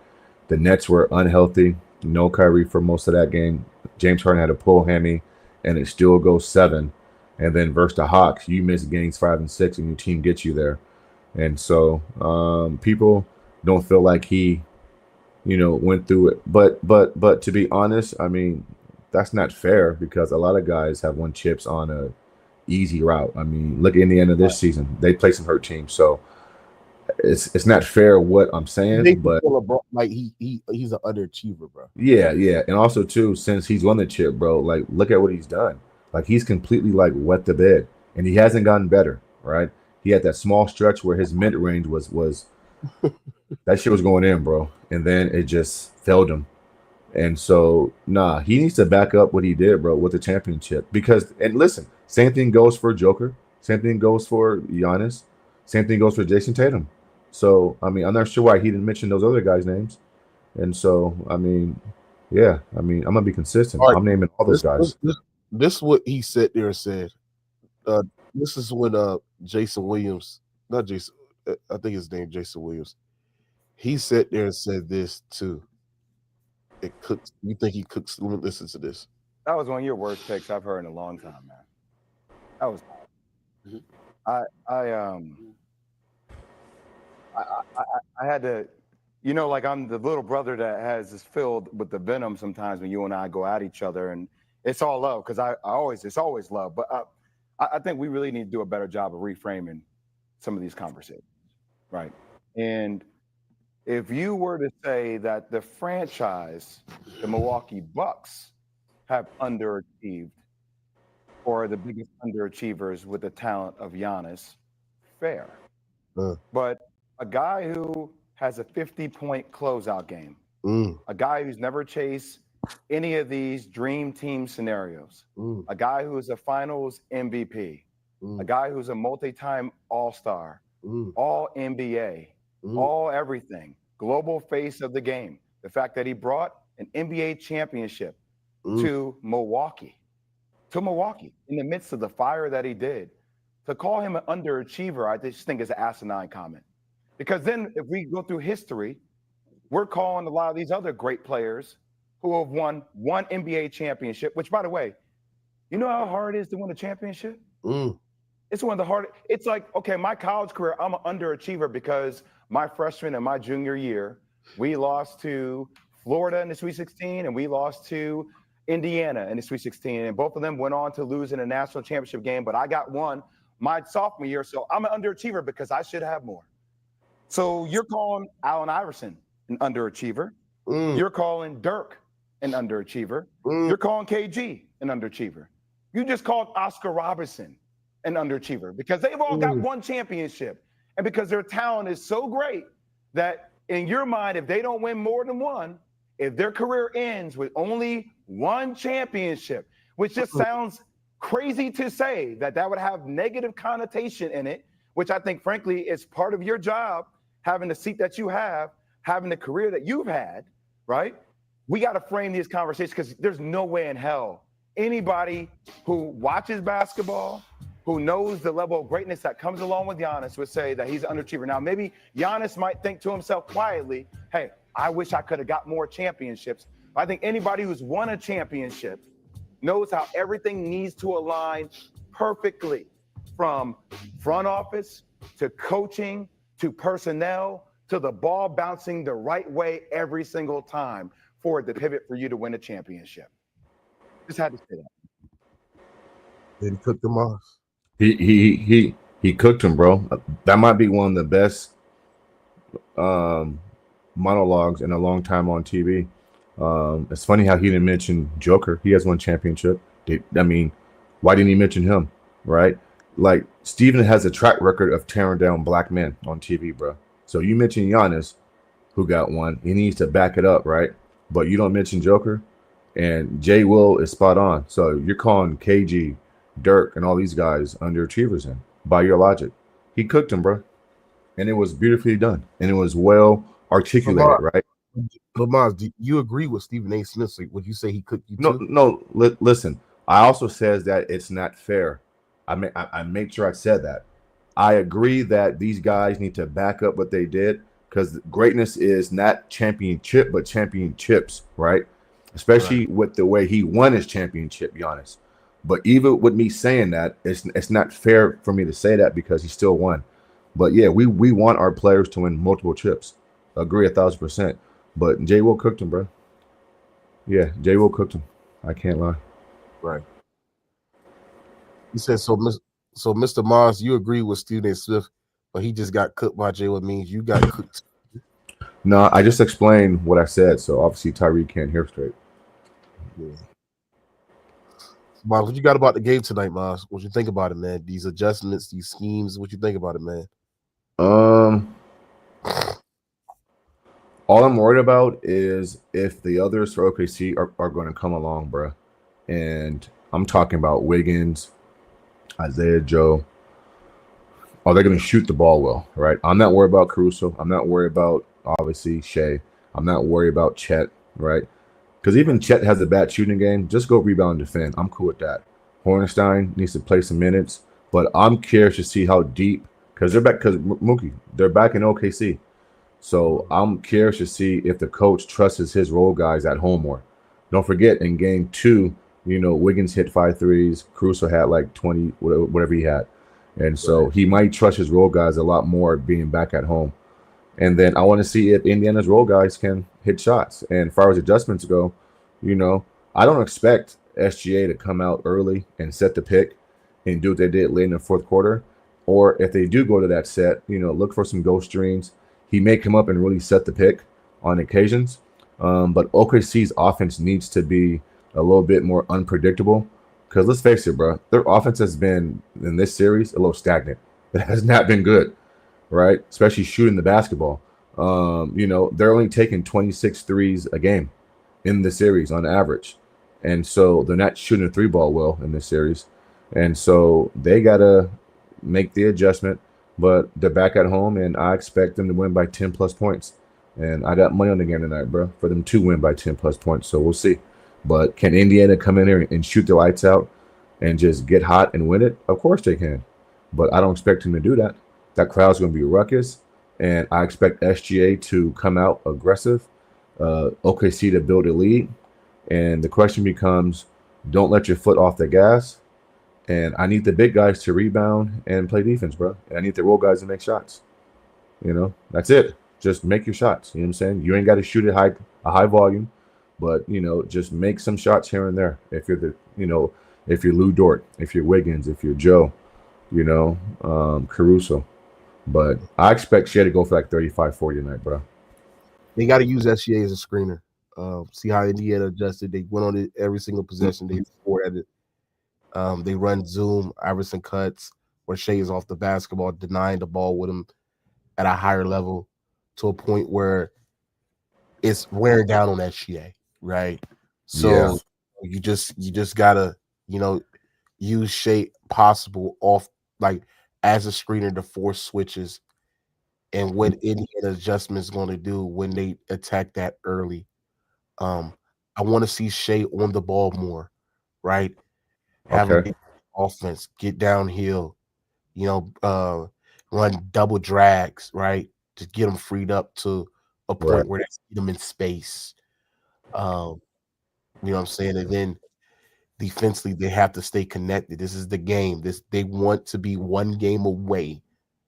The Nets were unhealthy. No Kyrie for most of that game. James Harden had a pull hammy, and it still goes 7. And then versus the Hawks, you miss games 5 and 6, and your team gets you there. And so people don't feel like he, went through it. But to be honest, I mean, that's not fair because a lot of guys have won chips on a easy route. I mean, look at Indiana this season; they play some hurt teams, so it's not fair what I'm saying. But like he's an underachiever, bro. Yeah, and also too, since he's won the chip, bro, like look at what he's done. Like he's completely like wet the bed, and he hasn't gotten better. Right? He had that small stretch where his mid range was that shit was going in, bro, and then it just failed him. And so, he needs to back up what he did, bro, with the championship. Because, and listen, same thing goes for Joker. Same thing goes for Giannis. Same thing goes for Jason Tatum. So, I mean, I'm not sure why he didn't mention those other guys' names. And so, I mean, yeah, I'm going to be consistent. Right. I'm naming all those guys. This is what he said there and said. This is when Jason Williams, not Jason, I think his name Jason Williams. He sat there and said this too. It cooks. You think he cooks? Let me listen to this. That was one of your worst picks I've heard in a long time, man. That was. I had to, like I'm the little brother that has is filled with the venom sometimes when you and I go at each other, and it's all love because it's always love. But I think we really need to do a better job of reframing some of these conversations, right? And if you were to say that the franchise, the Milwaukee Bucks, have underachieved or are the biggest underachievers with the talent of Giannis, fair. But a guy who has a 50-point closeout game, a guy who's never chased any of these dream team scenarios, a guy who is a finals MVP, a guy who's a multi-time all-star, all NBA, all everything, global face of the game. The fact that he brought an NBA championship to Milwaukee in the midst of the fire that he did. To call him an underachiever, I just think is an asinine comment. Because then if we go through history, we're calling a lot of these other great players who have won one NBA championship, which, by the way, you know how hard it is to win a championship? It's one of the hardest. It's like, okay, my college career, I'm an underachiever because my freshman and my junior year, we lost to Florida in the Sweet 16 and we lost to Indiana in the Sweet 16. And both of them went on to lose in a national championship game, but I got one my sophomore year. So I'm an underachiever because I should have more. So you're calling Allen Iverson an underachiever. You're calling Dirk an underachiever. You're calling KG an underachiever. You just called Oscar Robertson an underachiever because they've all got one championship. And because their talent is so great that in your mind, if they don't win more than one, if their career ends with only one championship, which just sounds crazy to say that would have negative connotation in it, which I think, frankly, is part of your job, having the seat that you have, having the career that you've had, right? We got to frame these conversations because there's no way in hell anybody who watches basketball, who knows the level of greatness that comes along with Giannis would say that he's an underachiever. Now, maybe Giannis might think to himself quietly, hey, I wish I could have got more championships. But I think anybody who's won a championship knows how everything needs to align perfectly, from front office to coaching to personnel to the ball bouncing the right way every single time for it to pivot for you to win a championship. Just had to say that. Did he cook them off? He cooked him, bro. That might be one of the best monologues in a long time on TV. It's funny how he didn't mention Joker. He has one championship. I mean, why didn't he mention him, right? Like, Steven has a track record of tearing down black men on TV, bro. So you mention Giannis, who got one. He needs to back it up, right? But you don't mention Joker. And Jay Will is spot on. So you're calling KG, Dirk, and all these guys underachievers in, by your logic. He cooked him, bro. And it was beautifully done. And it was well articulated, right? But Miles, do you agree with Stephen A. Smith? So would you say he cooked you too? No. Listen, I also says that it's not fair. I make sure I said that. I agree that these guys need to back up what they did because greatness is not championship, but championships, right? Especially with the way he won his championship, Giannis. But even with me saying that, it's not fair for me to say that because he still won. But yeah, we want our players to win multiple chips. Agree 1,000%. But Jay Will cooked him, bro. Yeah, Jay Will cooked him. I can't lie. Right. He said so. Mr. Mars, you agree with Stephen A. Smith, but he just got cooked by Jay Will means you got cooked. No, I just explained what I said, so obviously Tyree can't hear straight. Yeah. Mars, what you got about the game tonight, Mars? What you think about it, man? These adjustments, these schemes, what you think about it, man? All I'm worried about is if the others for OKC are going to come along, bro. And I'm talking about Wiggins, Isaiah Joe. Are they going to shoot the ball well, right? I'm not worried about Caruso. I'm not worried about, obviously, Shea. I'm not worried about Chet, right? Because even Chet has a bad shooting game. Just go rebound and defend. I'm cool with that. Hornstein needs to play some minutes. But I'm curious to see how deep, because they're back, because Mookie, they're back in OKC. So I'm curious to see if the coach trusts his role guys at home more. Don't forget, in game 2, Wiggins hit 5 threes. Caruso had like 20, whatever he had. And so he might trust his role guys a lot more being back at home. And then I want to see if Indiana's role guys can hit shots. And as far as adjustments go, I don't expect SGA to come out early and set the pick and do what they did late in the fourth quarter. Or if they do go to that set, look for some ghost screens. He may come up and really set the pick on occasions. But OKC's offense needs to be a little bit more unpredictable. Because let's face it, bro, their offense has been, in this series, a little stagnant. It has not been good, right? Especially shooting the basketball. They're only taking 26 threes a game in the series on average. And so they're not shooting the three ball well in this series. And so they got to make the adjustment, but they're back at home, and I expect them to win by 10 plus points. And I got money on the game tonight, bro, for them to win by 10 plus points. So we'll see. But can Indiana come in here and shoot the lights out and just get hot and win it? Of course they can. But I don't expect them to do that. That crowd's going to be ruckus. And I expect SGA to come out aggressive, OKC to build a lead. And the question becomes, don't let your foot off the gas. And I need the big guys to rebound and play defense, bro. And I need the role guys to make shots. That's it. Just make your shots. You know what I'm saying? You ain't got to shoot at a high volume, but just make some shots here and there. If you're if you're Lou Dort, if you're Wiggins, if you're Joe, Caruso. But I expect Shea to go for like 35, 40 tonight, bro. They got to use SGA as a screener. See how Indiana adjusted. They went on it every single possession. They scored at it. They run zoom, Iverson cuts, where Shea is off the basketball, denying the ball with him at a higher level to a point where it's wearing down on SGA, right? So you just gotta, use Shea possible off like as a screener to force switches and what Indiana adjustment is going to do when they attack that early. I want to see Shea on the ball more, right? Have an offense, get downhill, run double drags, right? To get them freed up to a point where they see them in space. You know what I'm saying? And then defensively, they have to stay connected. This is the game. They want to be one game away.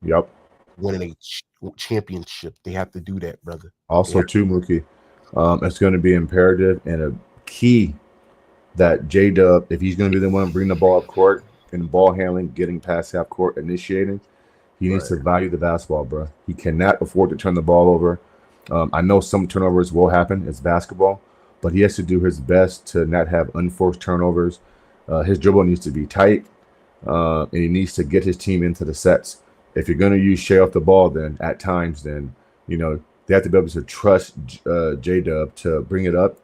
Yep. Winning a championship. They have to do that, brother. Also, too, Mookie, it's going to be imperative and a key that J-Dub, if he's going to be the one bringing the ball up court and ball handling, getting past half court, initiating, he needs to value the basketball, bro. He cannot afford to turn the ball over. I know some turnovers will happen. It's basketball. But he has to do his best to not have unforced turnovers. His dribble needs to be tight, and he needs to get his team into the sets. If you're going to use Shea off the ball, then at times, they have to be able to trust J-Dub to bring it up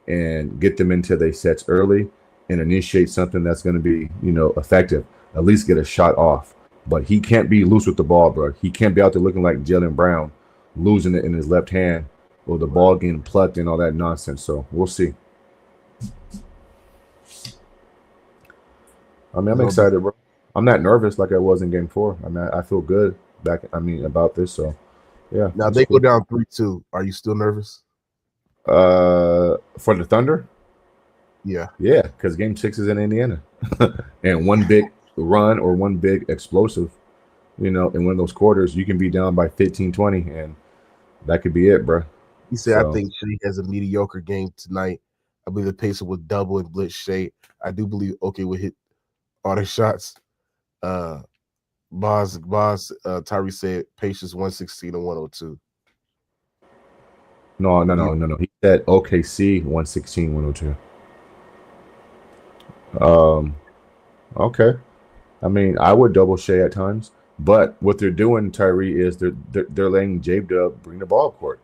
and get them into their sets early and initiate something that's going to be, effective. At least get a shot off. But he can't be loose with the ball, bro. He can't be out there looking like Jaylen Brown, losing it in his left hand or the ball getting plucked and all that nonsense. So we'll see. I'm excited, bro. I'm not nervous like I was in Game 4. I feel good about this. So, yeah. Now they go down 3-2. Are you still nervous? For the Thunder? Yeah. Yeah, because Game 6 is in Indiana. And one big run or one big explosive, in one of those quarters, you can be down by 15, 20, and that could be it, bro. He said, I think Shea has a mediocre game tonight. I believe the Pacers will double and blitz Shea. I do believe will hit all their shots. Tyree said Pacers 116 and 102. No. He said OKC 116, 102. Okay. I would double Shea at times, but what they're doing, Tyree, is they're letting J-Dub bring the ball up court.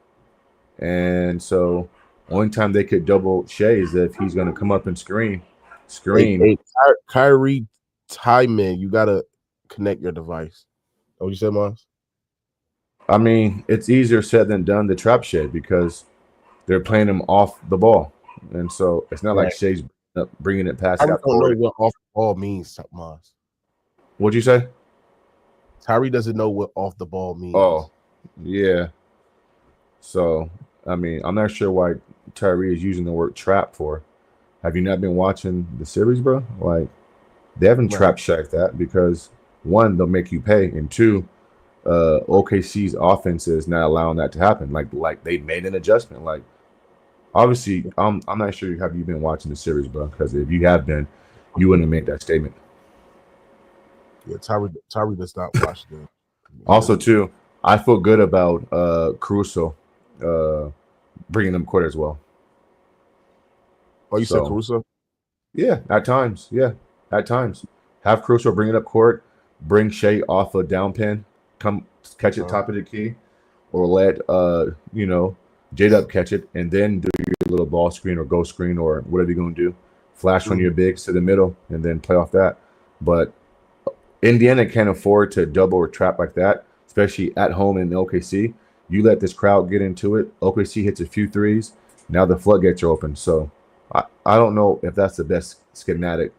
And so only time they could double Shea is if he's going to come up and screen. Hey, Kyrie Tyman, you got to connect your device. What you said, Mars? It's easier said than done to trap Shea because they're playing him off the ball. And so it's not like Shea's bringing it past. I don't know what off the ball means, Mars. What'd you say? Tyree doesn't know what off the ball means. Oh, yeah. So, I'm not sure why Tyree is using the word trap for. Have you not been watching the series, bro? Like, they haven't trap shacked that because, one, they'll make you pay, and two, OKC's offense is not allowing that to happen. Like they made an adjustment. Like, obviously, I'm not sure have you been watching the series, bro? Because if you have been, you wouldn't have made that statement. Yeah, Tyree does not watch them. Also, too, I feel good about Caruso bringing them court as well. Oh, you said Caruso? Yeah, at times. Yeah, at times. Have Caruso bring it up court. bring Shea off a down pin, come catch it top of the key, or let J-Dub catch it, and then do your little ball screen or go screen or whatever you're gonna do. Flash one of your bigs to the middle and then play off that. But Indiana can't afford to double or trap like that, especially at home in OKC. You let this crowd get into it. OKC hits a few threes. Now the floodgates are open. So I don't know if that's the best schematic,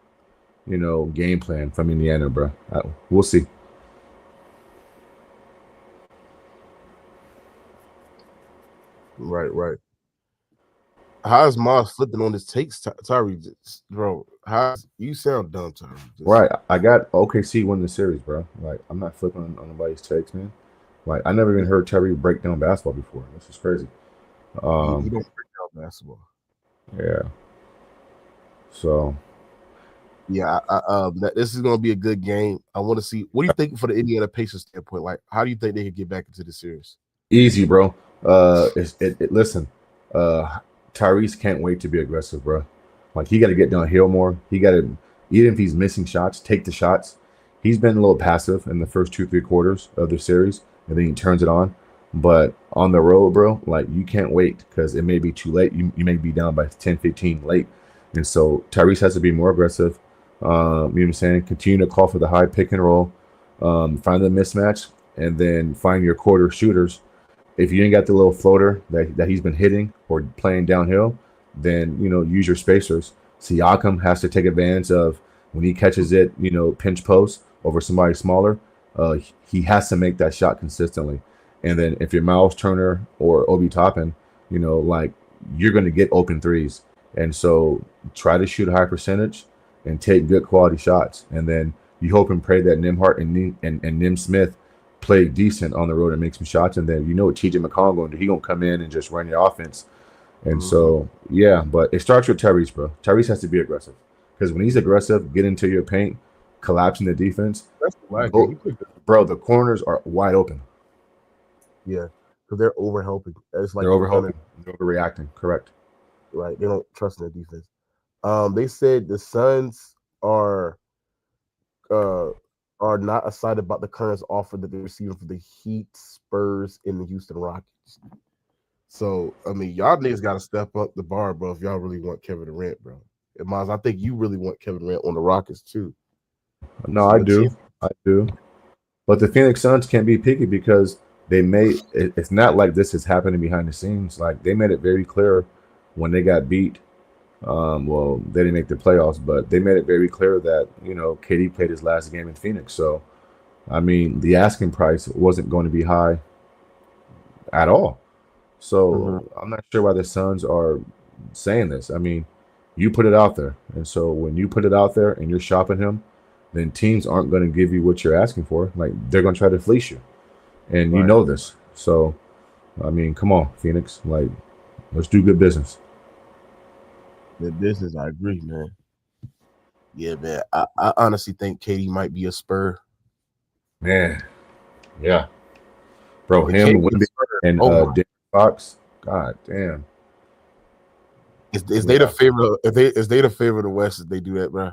game plan from Indiana, bro. We'll see. Right. How's Mars flipping on his takes, Tyree? Bro, you sound dumb, Tyree. Right. I got OKC winning the series, bro. Like, I'm not flipping on nobody's takes, man. Like, I never even heard Tyree break down basketball before. This is crazy. You don't break down basketball. Yeah. So. Yeah, this is going to be a good game. I want to see. What do you think for the Indiana Pacers standpoint? Like, how do you think they could get back into the series? Easy, bro. Listen, Tyrese can't wait to be aggressive, bro. Like, he got to get downhill more. He got to, even if he's missing shots, take the shots. He's been a little passive in the first 2-3 quarters of the series, and then he turns it on. But on the road, bro, like, you can't wait because it may be too late. You may be down by 10, 15 late. And so Tyrese has to be more aggressive. You know what I'm saying? Continue to call for the high pick and roll. Find the mismatch, and then find your quarter shooters. If you ain't got the little floater that he's been hitting or playing downhill, then, use your spacers. Siakam has to take advantage of when he catches it, pinch post over somebody smaller. He has to make that shot consistently. And then if you're Miles Turner or Obi Toppin, you're going to get open threes. And so try to shoot a high percentage and take good quality shots. And then you hope and pray that Nimhart and Nim Smith play decent on the road and make some shots. And then what TJ McConnell going to do. He going to come in and just run your offense. And so, yeah, but it starts with Tyrese, bro. Tyrese has to be aggressive. Because when he's aggressive, get into your paint, collapsing the defense. Bro, the corners are wide open. Yeah, because they're overhelping. It's like they're overhelping. They're overreacting. Correct. Right. They don't trust their defense. They said the Suns are not excited about the current offer that they're receiving for the Heat, Spurs, and the Houston Rockets. So, I mean, y'all niggas got to step up the bar, bro, if y'all really want Kevin Durant, bro. And Miles, I think you really want Kevin Durant on the Rockets, too. No, I do. But the Phoenix Suns can't be picky because it's not like this is happening behind the scenes. Like, they made it very clear when they got beat. Well, they didn't make the playoffs, but they made it very clear that, KD played his last game in Phoenix. So, I mean, the asking price wasn't going to be high at all. So I'm not sure why the Suns are saying this. I mean, you put it out there. And so when you put it out there and you're shopping him, then teams aren't going to give you what you're asking for. Like, they're going to try to fleece you. And you know this. So, I mean, come on, Phoenix. Like, let's do good business. Good business, I agree, man. Yeah, man. I honestly think KD might be a Spur. Man. Yeah. Bro, him, Wimby, and Darren Fox. God damn. Is they the favorite? Is they the favorite of the West if they do that, bro?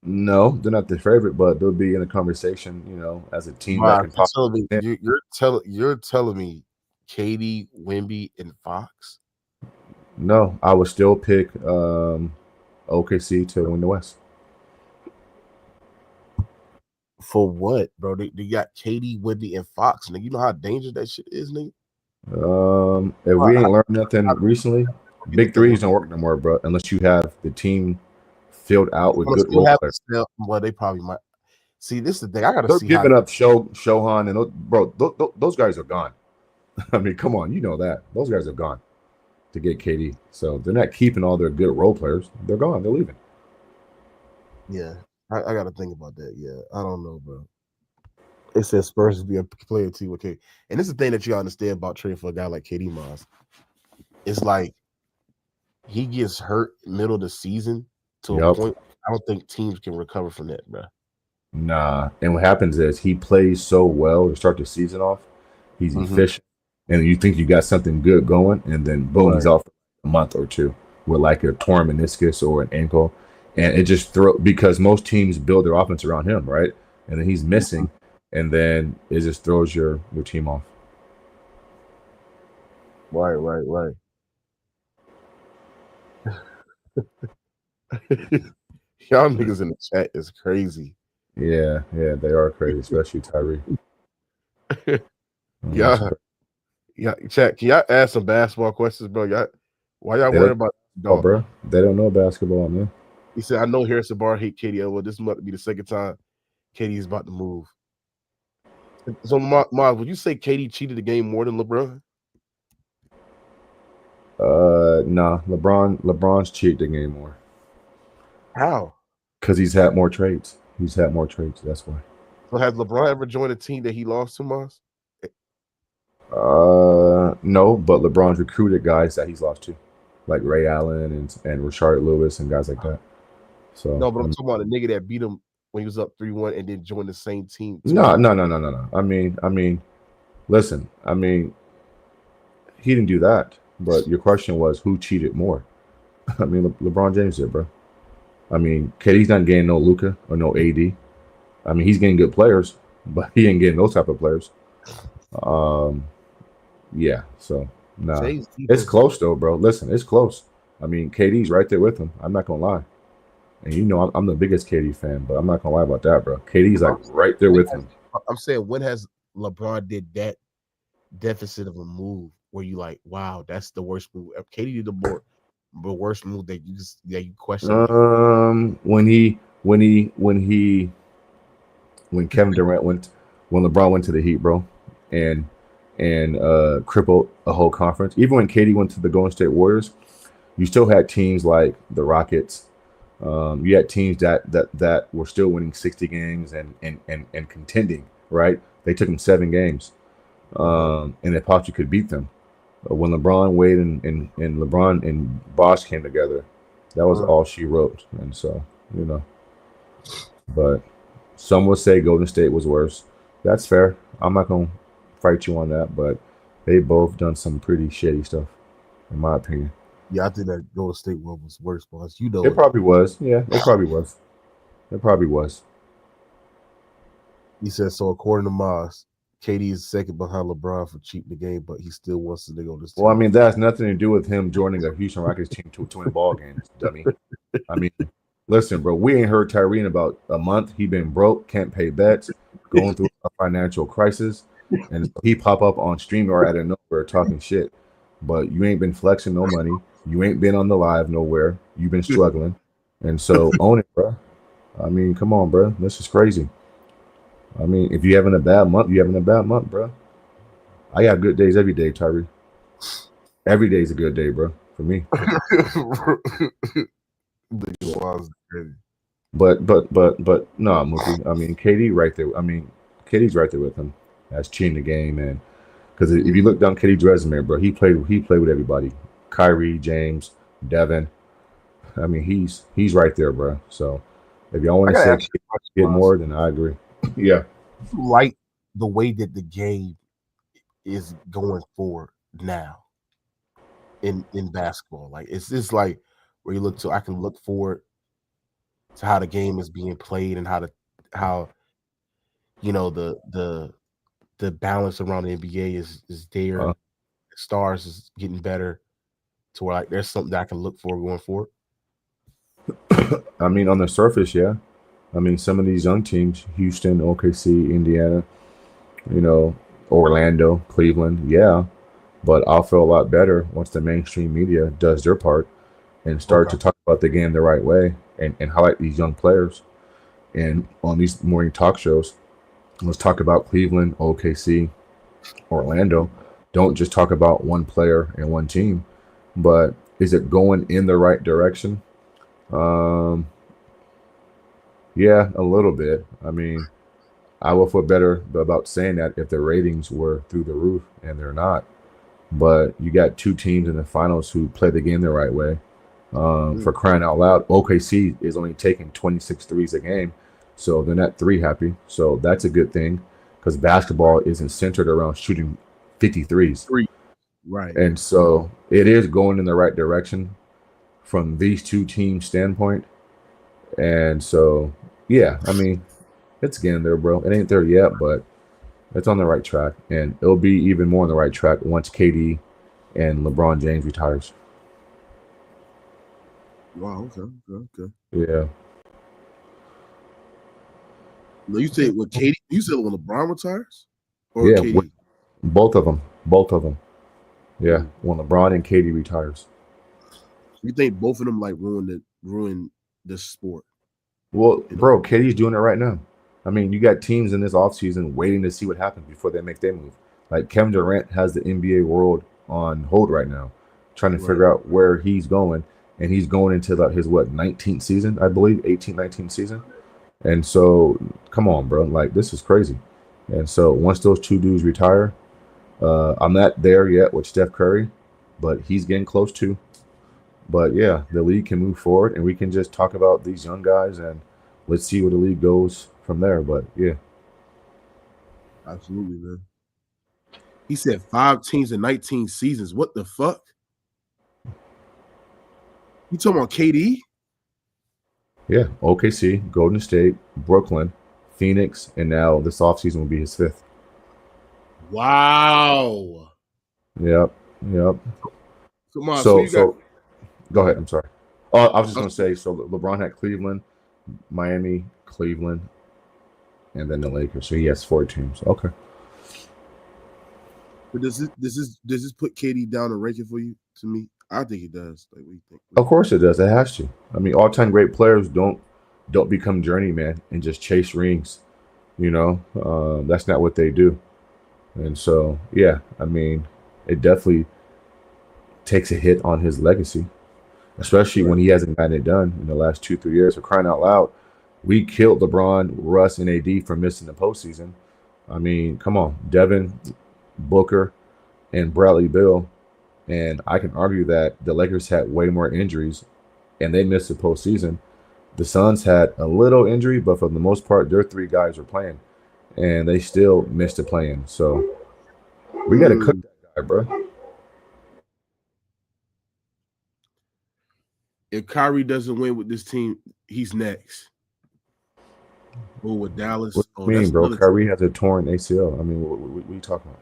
No, they're not the favorite, but they'll be in a conversation, as a team. Wow, you're telling me KD, Wimby, and Fox? No, I would still pick OKC to win the West. For what, bro? They got KD, Wimby, and Fox. Nigga, you know how dangerous that shit is, nigga? If we ain't learned nothing recently, big threes don't work no more, bro, unless you have the team filled out with good role players. Well, they probably might. See, this is the thing. I gotta see. They're giving up Shohan and those guys are gone. I mean, come on, you know that those guys are gone to get KD. So they're not keeping all their good role players. They're gone. They're leaving. Yeah, I got to think about that. Yeah, I don't know, bro. It says Spurs to be a player too. Okay, and this is the thing that you understand about trading for a guy like KD Miles. It's like he gets hurt middle of the season to a point. I don't think teams can recover from that, bro. Nah, and what happens is he plays so well to start the season off. He's efficient, and you think you got something good going, and then boom, he's off for a month or two with like a torn meniscus or an ankle, and it just because most teams build their offense around him, right? and then he's missing, and then it just throws your team off. Right. Y'all niggas in the chat is crazy. Yeah, they are crazy, especially Tyree. Yeah, chat. Can y'all ask some basketball questions, bro? Why y'all worried about basketball, bro? They don't know basketball, man. He said, "I know Harrison Barnes hate KD. Well, this might be the second time KD is about to move." So, Mars, would you say KD cheated the game more than LeBron? Nah. LeBron's cheated the game more. How? Because he's had more trades. That's why. So, has LeBron ever joined a team that he lost to, Mars? No, but LeBron's recruited guys that he's lost to, like Ray Allen and Rashard Lewis and guys like that. So no, but I'm talking about a nigga that beat him when he was up 3-1 and then joined the same team. No. I mean, listen. I mean, he didn't do that. But your question was who cheated more? I mean, LeBron James did, bro. I mean, KD's not getting no Luka or no AD. I mean, he's getting good players, but he ain't getting those type of players. Yeah. So nah, it's close though, bro. Listen, it's close. I mean, KD's right there with him. I'm not gonna lie. And you know, I'm the biggest KD fan, but I'm not gonna lie about that, bro. KD's like right there with him. I'm saying, when has LeBron did that deficit of a move where you like, wow, that's the worst move? KD did the worst move that you question. When Kevin Durant when LeBron went to the Heat, bro, and crippled a whole conference. Even when KD went to the Golden State Warriors, you still had teams like the Rockets. You had teams that were still winning 60 games and contending, right? They took them 7 games, and they thought you could beat them. When LeBron, Wade, and LeBron and Bosh came together, that was all she wrote. And so, you know, but some would say Golden State was worse. That's fair. I'm not going to fight you on that, but they both done some pretty shitty stuff, in my opinion. Yeah, I think that Golden State one was worse, boss. You know, it probably was. Yeah, it probably was. It probably was. He said, so according to Moss, KD is second behind LeBron for cheating the game, but he still wants to go this team. Well, I mean, that has nothing to do with him joining a Houston Rockets team to win ball games, dummy. I mean, listen, bro, we ain't heard Tyree in about a month. He been broke, can't pay bets, going through a financial crisis, and he pop up on StreamYard out of nowhere talking shit. But you ain't been flexing no money. You ain't been on the live nowhere. You've been struggling. And so own it, bro. I mean, come on, bro. This is crazy. I mean, if you're having a bad month, you're having a bad month, bro. I got good days every day, Tyree. Every day is a good day, bro, for me. But no, Mookie. I mean, KD right there. I mean, KD's right there with him. That's cheating the game, man. Because if you look down KD's resume, bro, he played with everybody. Kyrie, James, Devin. I mean, he's right there, bro. So if y'all want to say get more, then I agree. Yeah. Like the way that the game is going forward now in basketball. Like it's just like where you look to, I can look forward to how the game is being played and how you know the balance around the NBA is there. The stars is getting better to where like there's something that I can look for going forward. I mean, on the surface, yeah. I mean, some of these young teams, Houston, OKC, Indiana, you know, Orlando, Cleveland, yeah. But I'll feel a lot better once the mainstream media does their part and start to talk about the game the right way and highlight these young players. And on these morning talk shows, let's talk about Cleveland, OKC, Orlando. Don't just talk about one player and one team, but is it going in the right direction? Yeah, a little bit. I mean, I will feel better about saying that if the ratings were through the roof, and they're not. But you got 2 teams in the finals who play the game the right way. For crying out loud, OKC is only taking 26 threes a game, so they're not 3 happy. So that's a good thing because basketball isn't centered around shooting 53s. Right. And so it is going in the right direction from these 2 teams' standpoint. And so, yeah, I mean, It's getting there, bro. It ain't there yet, but it's on the right track, and it'll be even more on the right track once KD and LeBron James retires. Wow. Okay. Yeah. No, you say when KD? You said when LeBron retires, or Yeah, KD? both of them. Yeah, when LeBron and KD retires. You think both of them like ruin this sport? Well, bro, KD's doing it right now. I mean, you got teams in this offseason waiting to see what happens before they make their move. Like Kevin Durant has the NBA world on hold right now, trying to figure out where he's going. And he's going into his 19th season, I believe, 18th, 19th season. And so, come on, bro. Like, this is crazy. And so once those two dudes retire, I'm not there yet with Steph Curry, but he's getting close too. But yeah, the league can move forward, and we can just talk about these young guys, and let's see where the league goes from there. But yeah, absolutely, man. He said 5 teams in 19 seasons. What the fuck? You talking about KD? Yeah, OKC, Golden State, Brooklyn, Phoenix, and now this offseason will be his 5th. Wow. Yep. Come on. So go ahead. I'm sorry. I was just going to say, so LeBron had Cleveland, Miami, Cleveland, and then the Lakers. So he has 4 teams. Okay. But does this put KD down the ranking for you? To me, I think it does. Like, what do you think? Of course it does. It has to. I mean, all-time great players don't become journeyman and just chase rings. You know, that's not what they do. And so, yeah, I mean, it definitely takes a hit on his legacy, especially when he hasn't gotten it done in the last 2-3 years. For crying out loud, we killed LeBron, Russ, and AD for missing the postseason. I mean, come on, Devin, Booker, and Bradley Beal. And I can argue that the Lakers had way more injuries, and they missed the postseason. The Suns had a little injury, but for the most part, their 3 guys were playing, and they still missed the play-in. So we got to cook that guy, bro. If Kyrie doesn't win with this team, he's next. Or with Dallas. What do you mean, bro? Kyrie has a torn ACL. I mean, what are you talking about?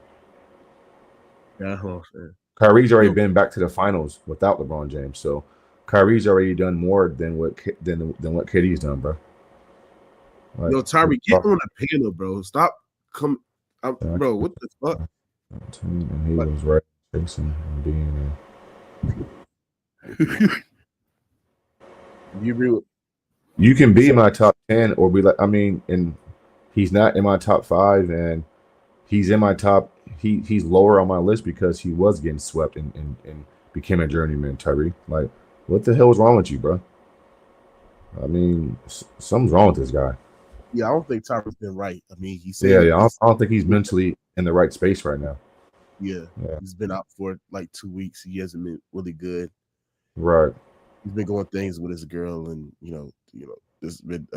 That's what I'm saying. Kyrie's already been back to the finals without LeBron James, so Kyrie's already done more than what KD's done, bro. Like, yo, Tyree, get on the panel, bro. Stop coming, bro. What the fuck? And he was right, Jason, and being You agree with? You can be in my top 10 or be like, I mean, and he's not in my top 5, and he's in my top. He's lower on my list because he was getting swept and became a journeyman. Tyree, like, what the hell is wrong with you, bro? I mean, something's wrong with this guy. Yeah, I don't think Tyree's been right. I mean, he said, yeah. I don't think he's mentally in the right space right now. Yeah, he's been out for like 2 weeks. He hasn't been really good. Right. He's been going things with his girl, and you know, it's been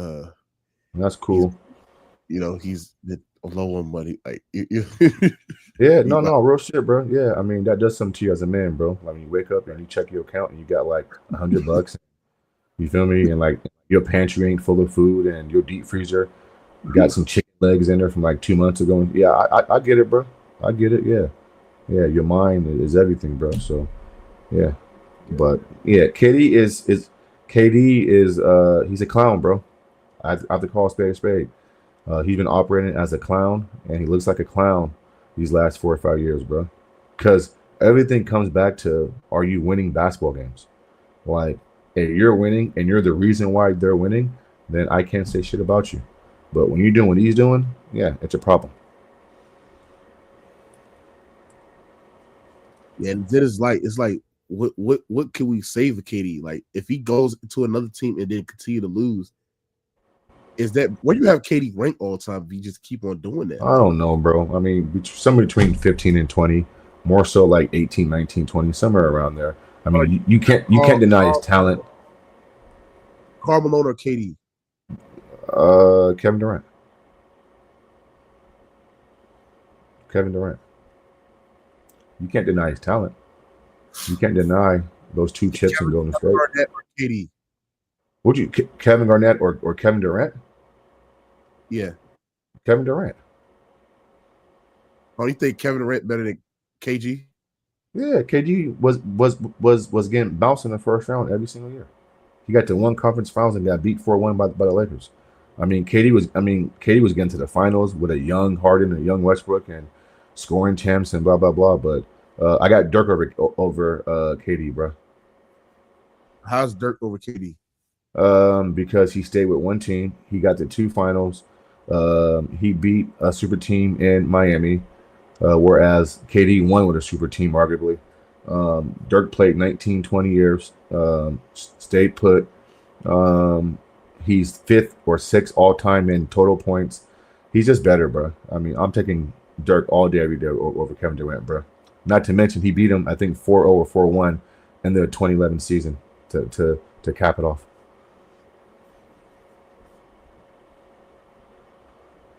that's cool. He's been low on money. Like, yeah, no, real shit, bro. Yeah, I mean, that does something to you as a man, bro. Like, when you wake up and you check your account and you got like $100, you feel me? And like your pantry ain't full of food, and your deep freezer you got some chicken legs in there from like 2 months ago. And yeah, I get it, bro. I get it. Yeah, your mind is everything, bro. So yeah. But yeah, KD is he's a clown, bro. I have to call a spade a spade. He's been operating as a clown, and he looks like a clown these last 4 or 5 years, bro. Because everything comes back to, are you winning basketball games? Like, if you're winning and you're the reason why they're winning, then I can't say shit about you. But when you're doing what he's doing, yeah, it's a problem. Yeah, and then it's like what can we say for KD? Like, if he goes to another team and then continue to lose, is that where you have KD ranked all the time? If you just keep on doing that, I don't know, bro. I mean, somewhere between 15 and 20, more so like 18, 19, 20, somewhere around there. I mean, you can't deny his talent. Karl Malone or KD? Kevin Durant. Kevin Durant. You can't deny his talent. You can't deny those 2 chips in Golden State. Garnett or KD? Would you Kevin Garnett or Kevin Durant? Yeah. Kevin Durant. Oh, you think Kevin Durant better than KG? Yeah, KG was getting bounced in the first round every single year. He got to one conference finals and got beat 4-1 by the Lakers. KD was getting to the finals with a young Harden, a young Westbrook, and scoring champs and blah blah blah. But I got Dirk over KD, bro. How's Dirk over KD? Because he stayed with one team. He got to 2 finals. He beat a super team in Miami, whereas KD won with a super team, arguably. Dirk played 19, 20 years, stayed put. He's 5th or 6th all-time in total points. He's just better, bro. I'm taking Dirk all day, every day over Kevin Durant, bro. Not to mention he beat him, I think, 4-0 or 4-1 in the 2011 season to cap it off.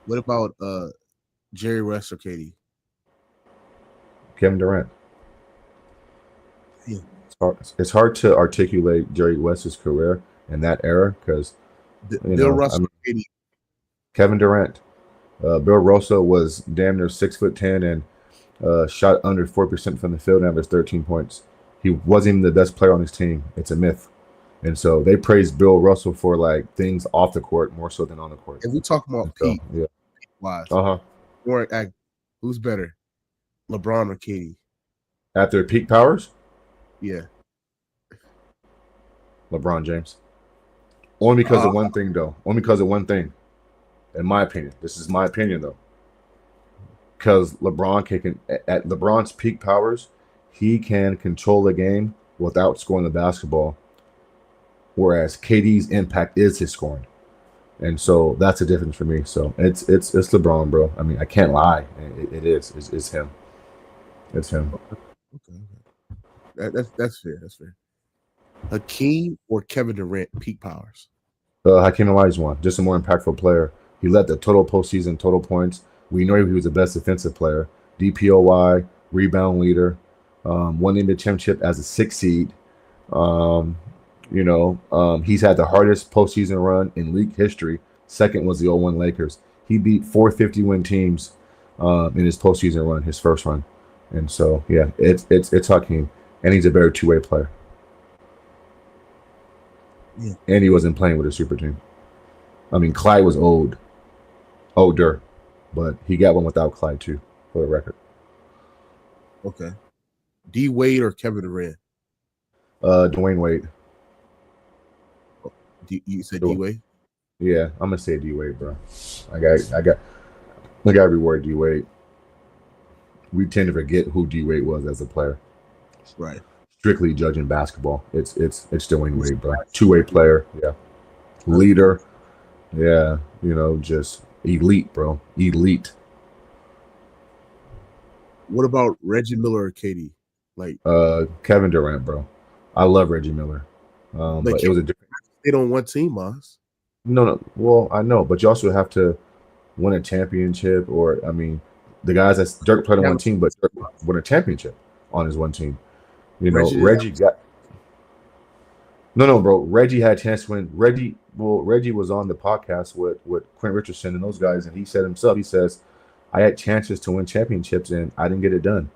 What about Jerry West or KD? Kevin Durant. Yeah. It's hard to articulate Jerry West's career in that era because Bill Russell, KD. Kevin Durant. Bill Russell was damn near 6'10" and shot under 4% from the field and averaged 13 points. He wasn't even the best player on his team. It's a myth. And so they praised Bill Russell for like things off the court more so than on the court. If we talk about peak, yeah, wise, uh-huh. Who's better, LeBron or KD? At their peak powers? Yeah. LeBron James. Only because of one thing, though. Only because of one thing. In my opinion. This is my opinion, though. Because LeBron at LeBron's peak powers, he can control the game without scoring the basketball. Whereas KD's impact is his scoring. And so that's the difference for me. So it's LeBron, bro. I can't lie. It is. It's him. It's him. Okay. That's fair. That's fair. Hakeem or Kevin Durant peak powers? Hakeem Olajuwon, just a more impactful player. He led the total postseason, total points. We know he was the best defensive player. DPOY, rebound leader, won the championship as a 6th seed. He's had the hardest postseason run in league history. Second was the 0-1 Lakers. He beat 450-win teams in his postseason run, his first run. And so, yeah, it's Hakeem, and he's a better two-way player. Yeah. And he wasn't playing with a super team. Clyde was older, but he got one without Clyde too, for the record. Okay. D Wade or Kevin Durant? Dwayne Wade. You said D Wade? Yeah, I'm gonna say D Wade, bro. I got reward D Wade. We tend to forget who D Wade was as a player. Right. Strictly judging basketball, it's Dwayne Wade, bro. Two-way player, yeah. Leader, yeah. Just elite, bro. Elite. What about Reggie Miller or KD? Kevin Durant, bro. I love Reggie Miller. But it was a different. They don't want team, Moss. No. Well, I know, but you also have to win a championship, or the guys that Dirk played on one team, but Dirk won a championship on his one team. Reggie got no, bro. Reggie had a chance to win. Reggie was on the podcast with Quinn Richardson and those guys, and he said himself, he says, I had chances to win championships and I didn't get it done.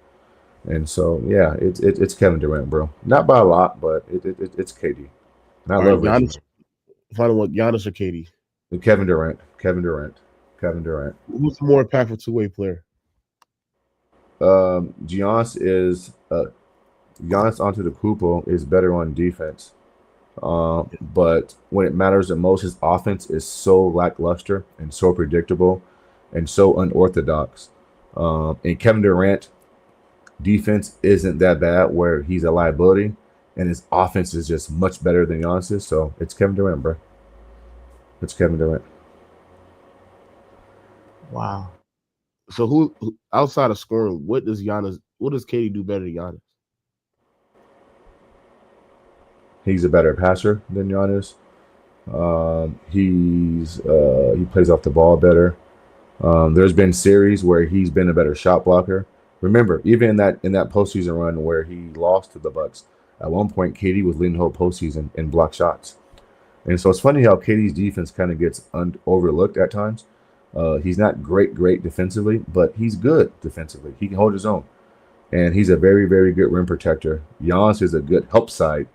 And so, yeah, it's Kevin Durant, bro. Not by a lot, but it's KD. And I love Giannis. Final one, Giannis or KD? Kevin Durant. Who's the more impactful two-way player? Giannis Antetokounmpo is better on defense. But when it matters the most, his offense is so lackluster and so predictable and so unorthodox. And Kevin Durant defense isn't that bad where he's a liability, and his offense is just much better than Giannis's. So it's Kevin Durant, bro. It's Kevin Durant. Wow. So who outside of scoring, what does KD do better than Giannis? He's a better passer than Giannis. He plays off the ball better. There's been series where he's been a better shot blocker. Remember, even in that postseason run where he lost to the Bucks, at one point KD was leading the whole postseason in block shots. And so it's funny how KD's defense kind of gets overlooked at times. He's not great defensively, but he's good defensively. He can hold his own, and he's a very, very good rim protector. Giannis is a good help side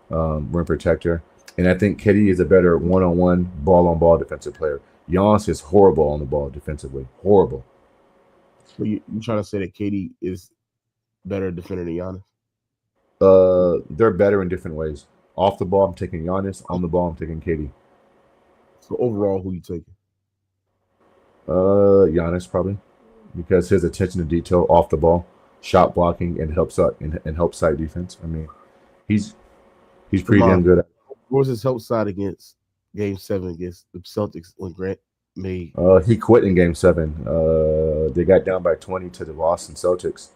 rim protector, and I think KD is a better one-on-one, ball-on-ball defensive player. Giannis is horrible on the ball defensively, horrible. So you trying to say that KD is better defender than Giannis? They're better in different ways. Off the ball, I'm taking Giannis. On the ball, I'm taking KD. So overall, who you taking? Giannis probably, because his attention to detail off the ball, shot blocking, and help side defense. I mean, he's pretty damn good. What was his help side against Game 7 against the Celtics when Grant made? He quit in Game 7. They got down by 20 to the Boston Celtics,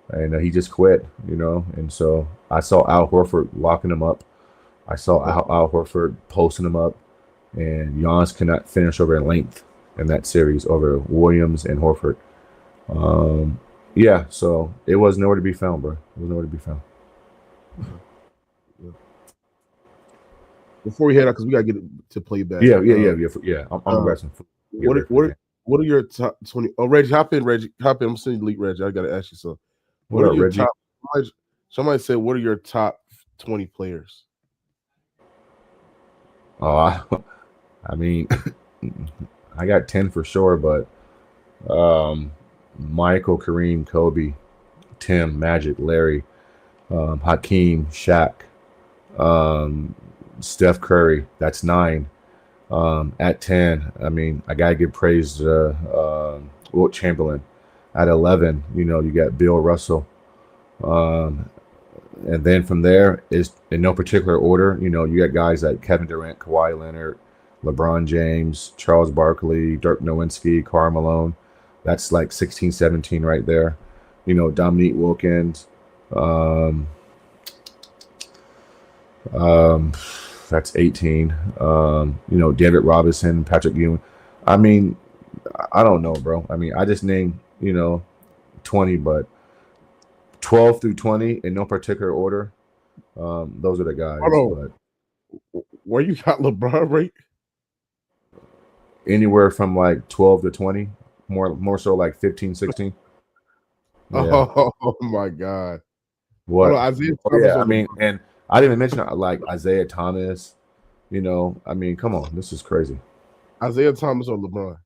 and he just quit. And so I saw Al Horford locking him up. I saw Al Horford posting him up, and Giannis cannot finish over length in that series over Williams and Horford. Yeah, so it was nowhere to be found, bro. It was nowhere to be found. Before we head out, because we gotta get to play back. Yeah. I'm resting. What are your top 20? Oh, Reggie, hop in. I'm sending you leak, Reggie. I gotta ask you something. What are your Reggie? top? Somebody said, "What are your top 20 players?" I mean, I got 10 for sure, but Michael, Kareem, Kobe, Tim, Magic, Larry, Hakeem, Shaq, Steph Curry. That's 9. At 10, I mean, I gotta give praise to Wilt Chamberlain. At 11, you got Bill Russell. And then from there is in no particular order. You got guys like Kevin Durant, Kawhi Leonard, LeBron James, Charles Barkley, Dirk Nowitzki, Karl Malone. That's like 16, 17 right there. Dominique Wilkins. That's 18. David Robinson, Patrick Ewing. I mean, I don't know, bro. I mean, I just named, 20, but 12 through 20 in no particular order. Those are the guys. But where you got LeBron right? Anywhere from like 12 to 20, more so like 15, 16. Yeah. Oh my God. What? Isaiah Thomas I mean, and I didn't even mention like Isaiah Thomas. I mean, come on, this is crazy. Isaiah Thomas or LeBron?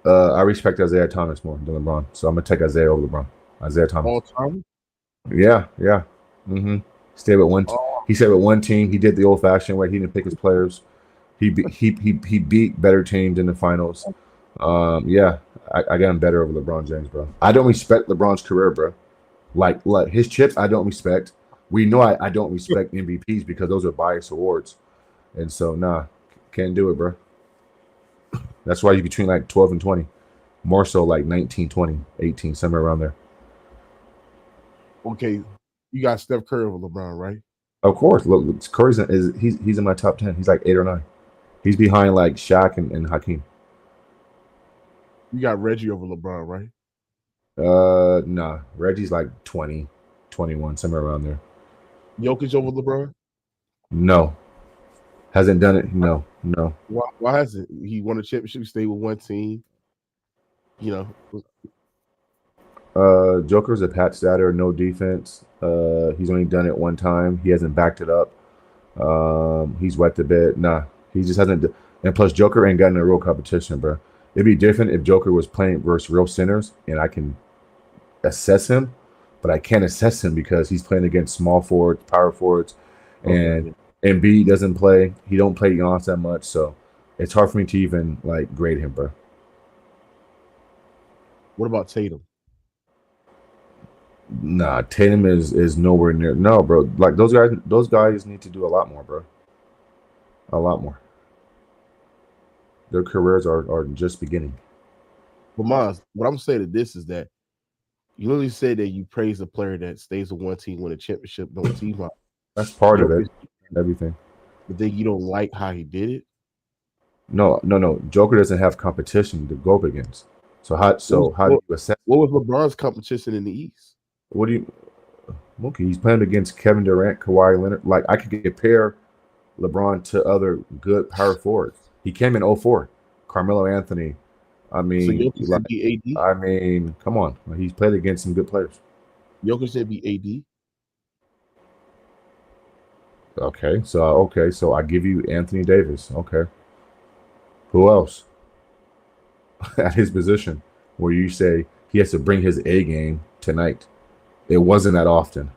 I respect Isaiah Thomas more than LeBron, so I'm gonna take Isaiah over LeBron. Isaiah Thomas. All time? Yeah. Mm-hmm. Stay with one. He stayed with one team. He did the old-fashioned way. He didn't pick his players. He beat better teams in the finals. Yeah, I got him better over LeBron James, bro. I don't respect LeBron's career, bro. Like his chips, I don't respect. We know I don't respect MVPs because those are biased awards, and so can't do it, bro. That's why you between like 12 and 20, more so like 19, 20, 18, somewhere around there. Okay, you got Steph Curry over LeBron, right? Of course. Look, Curry's he's in my top 10. He's like 8 or 9. He's behind like Shaq and Hakeem. You got Reggie over LeBron, right? Nah. Reggie's like 20, 21, somewhere around there. Jokic over LeBron? No. Hasn't done it. No. Why hasn't he won a championship? Stayed with one team. Joker's a pat statter, no defense. He's only done it one time. He hasn't backed it up. He's wet the bed. Nah, he just hasn't. And plus, Joker ain't gotten a real competition, bro. It'd be different if Joker was playing versus real centers, and I can assess him, but I can't assess him because he's playing against small forwards, power forwards, and Embiid doesn't play. He don't play Giannis that much, so it's hard for me to even like grade him, bro. What about Tatum? Nah, Tatum is nowhere near. No, bro. Like those guys need to do a lot more, bro. A lot more. Their careers are just beginning. But Miles, what I'm saying to this is that you literally said that you praise a player that stays with one team, win a championship, no team out. That's part of it. Everything. But then you don't like how he did it? No. Joker doesn't have competition to go up against. So how do you assess? What was LeBron's competition in the East? What do you? Okay, he's playing against Kevin Durant, Kawhi Leonard. Like I could compare LeBron to other good power forwards. He came in 04. Carmelo Anthony. I So mean, Jokic said be AD. I mean, come on. He's played against some good players. Jokic said be AD. Okay, so I give you Anthony Davis. Okay. Who else at his position where you say he has to bring his A game tonight? It wasn't that often.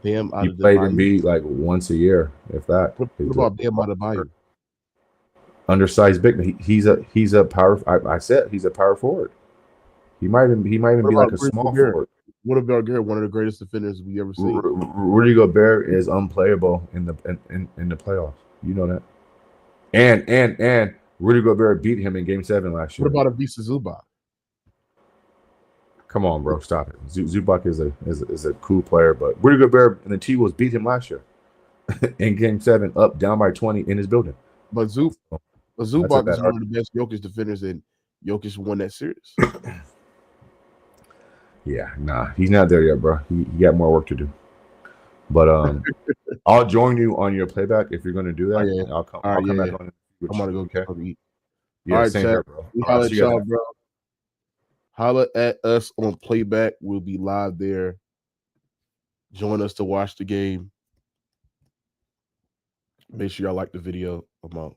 Bam He played Embiid like once a year, if that. What about Bam Adebayo? Undersized big. He's a power. I said he's a power forward. He might even be like a small forward. What about Garrett? One of the greatest defenders we ever seen. Rudy Gobert is unplayable in the playoffs. You know that. And Rudy Gobert beat him in Game 7 last year. What about Ivica Zubac? Come on, bro, stop it. Zubac is a cool player, but Rudy Gobert and the T-Wolves beat him last year in Game 7, down by 20 in his building. But Zubac is one of the best Jokic defenders, and Jokic won that series. Yeah, nah, he's not there yet, bro. He got more work to do. But I'll join you on your playback if you're going to do that. Yeah. I'll come back on. I'm gonna go get something to eat. Yeah, all right, same Chad. here, bro. We holla at y'all, bro. Holla at us on playback. We'll be live there. Join us to watch the game. Make sure y'all like the video. I'm out.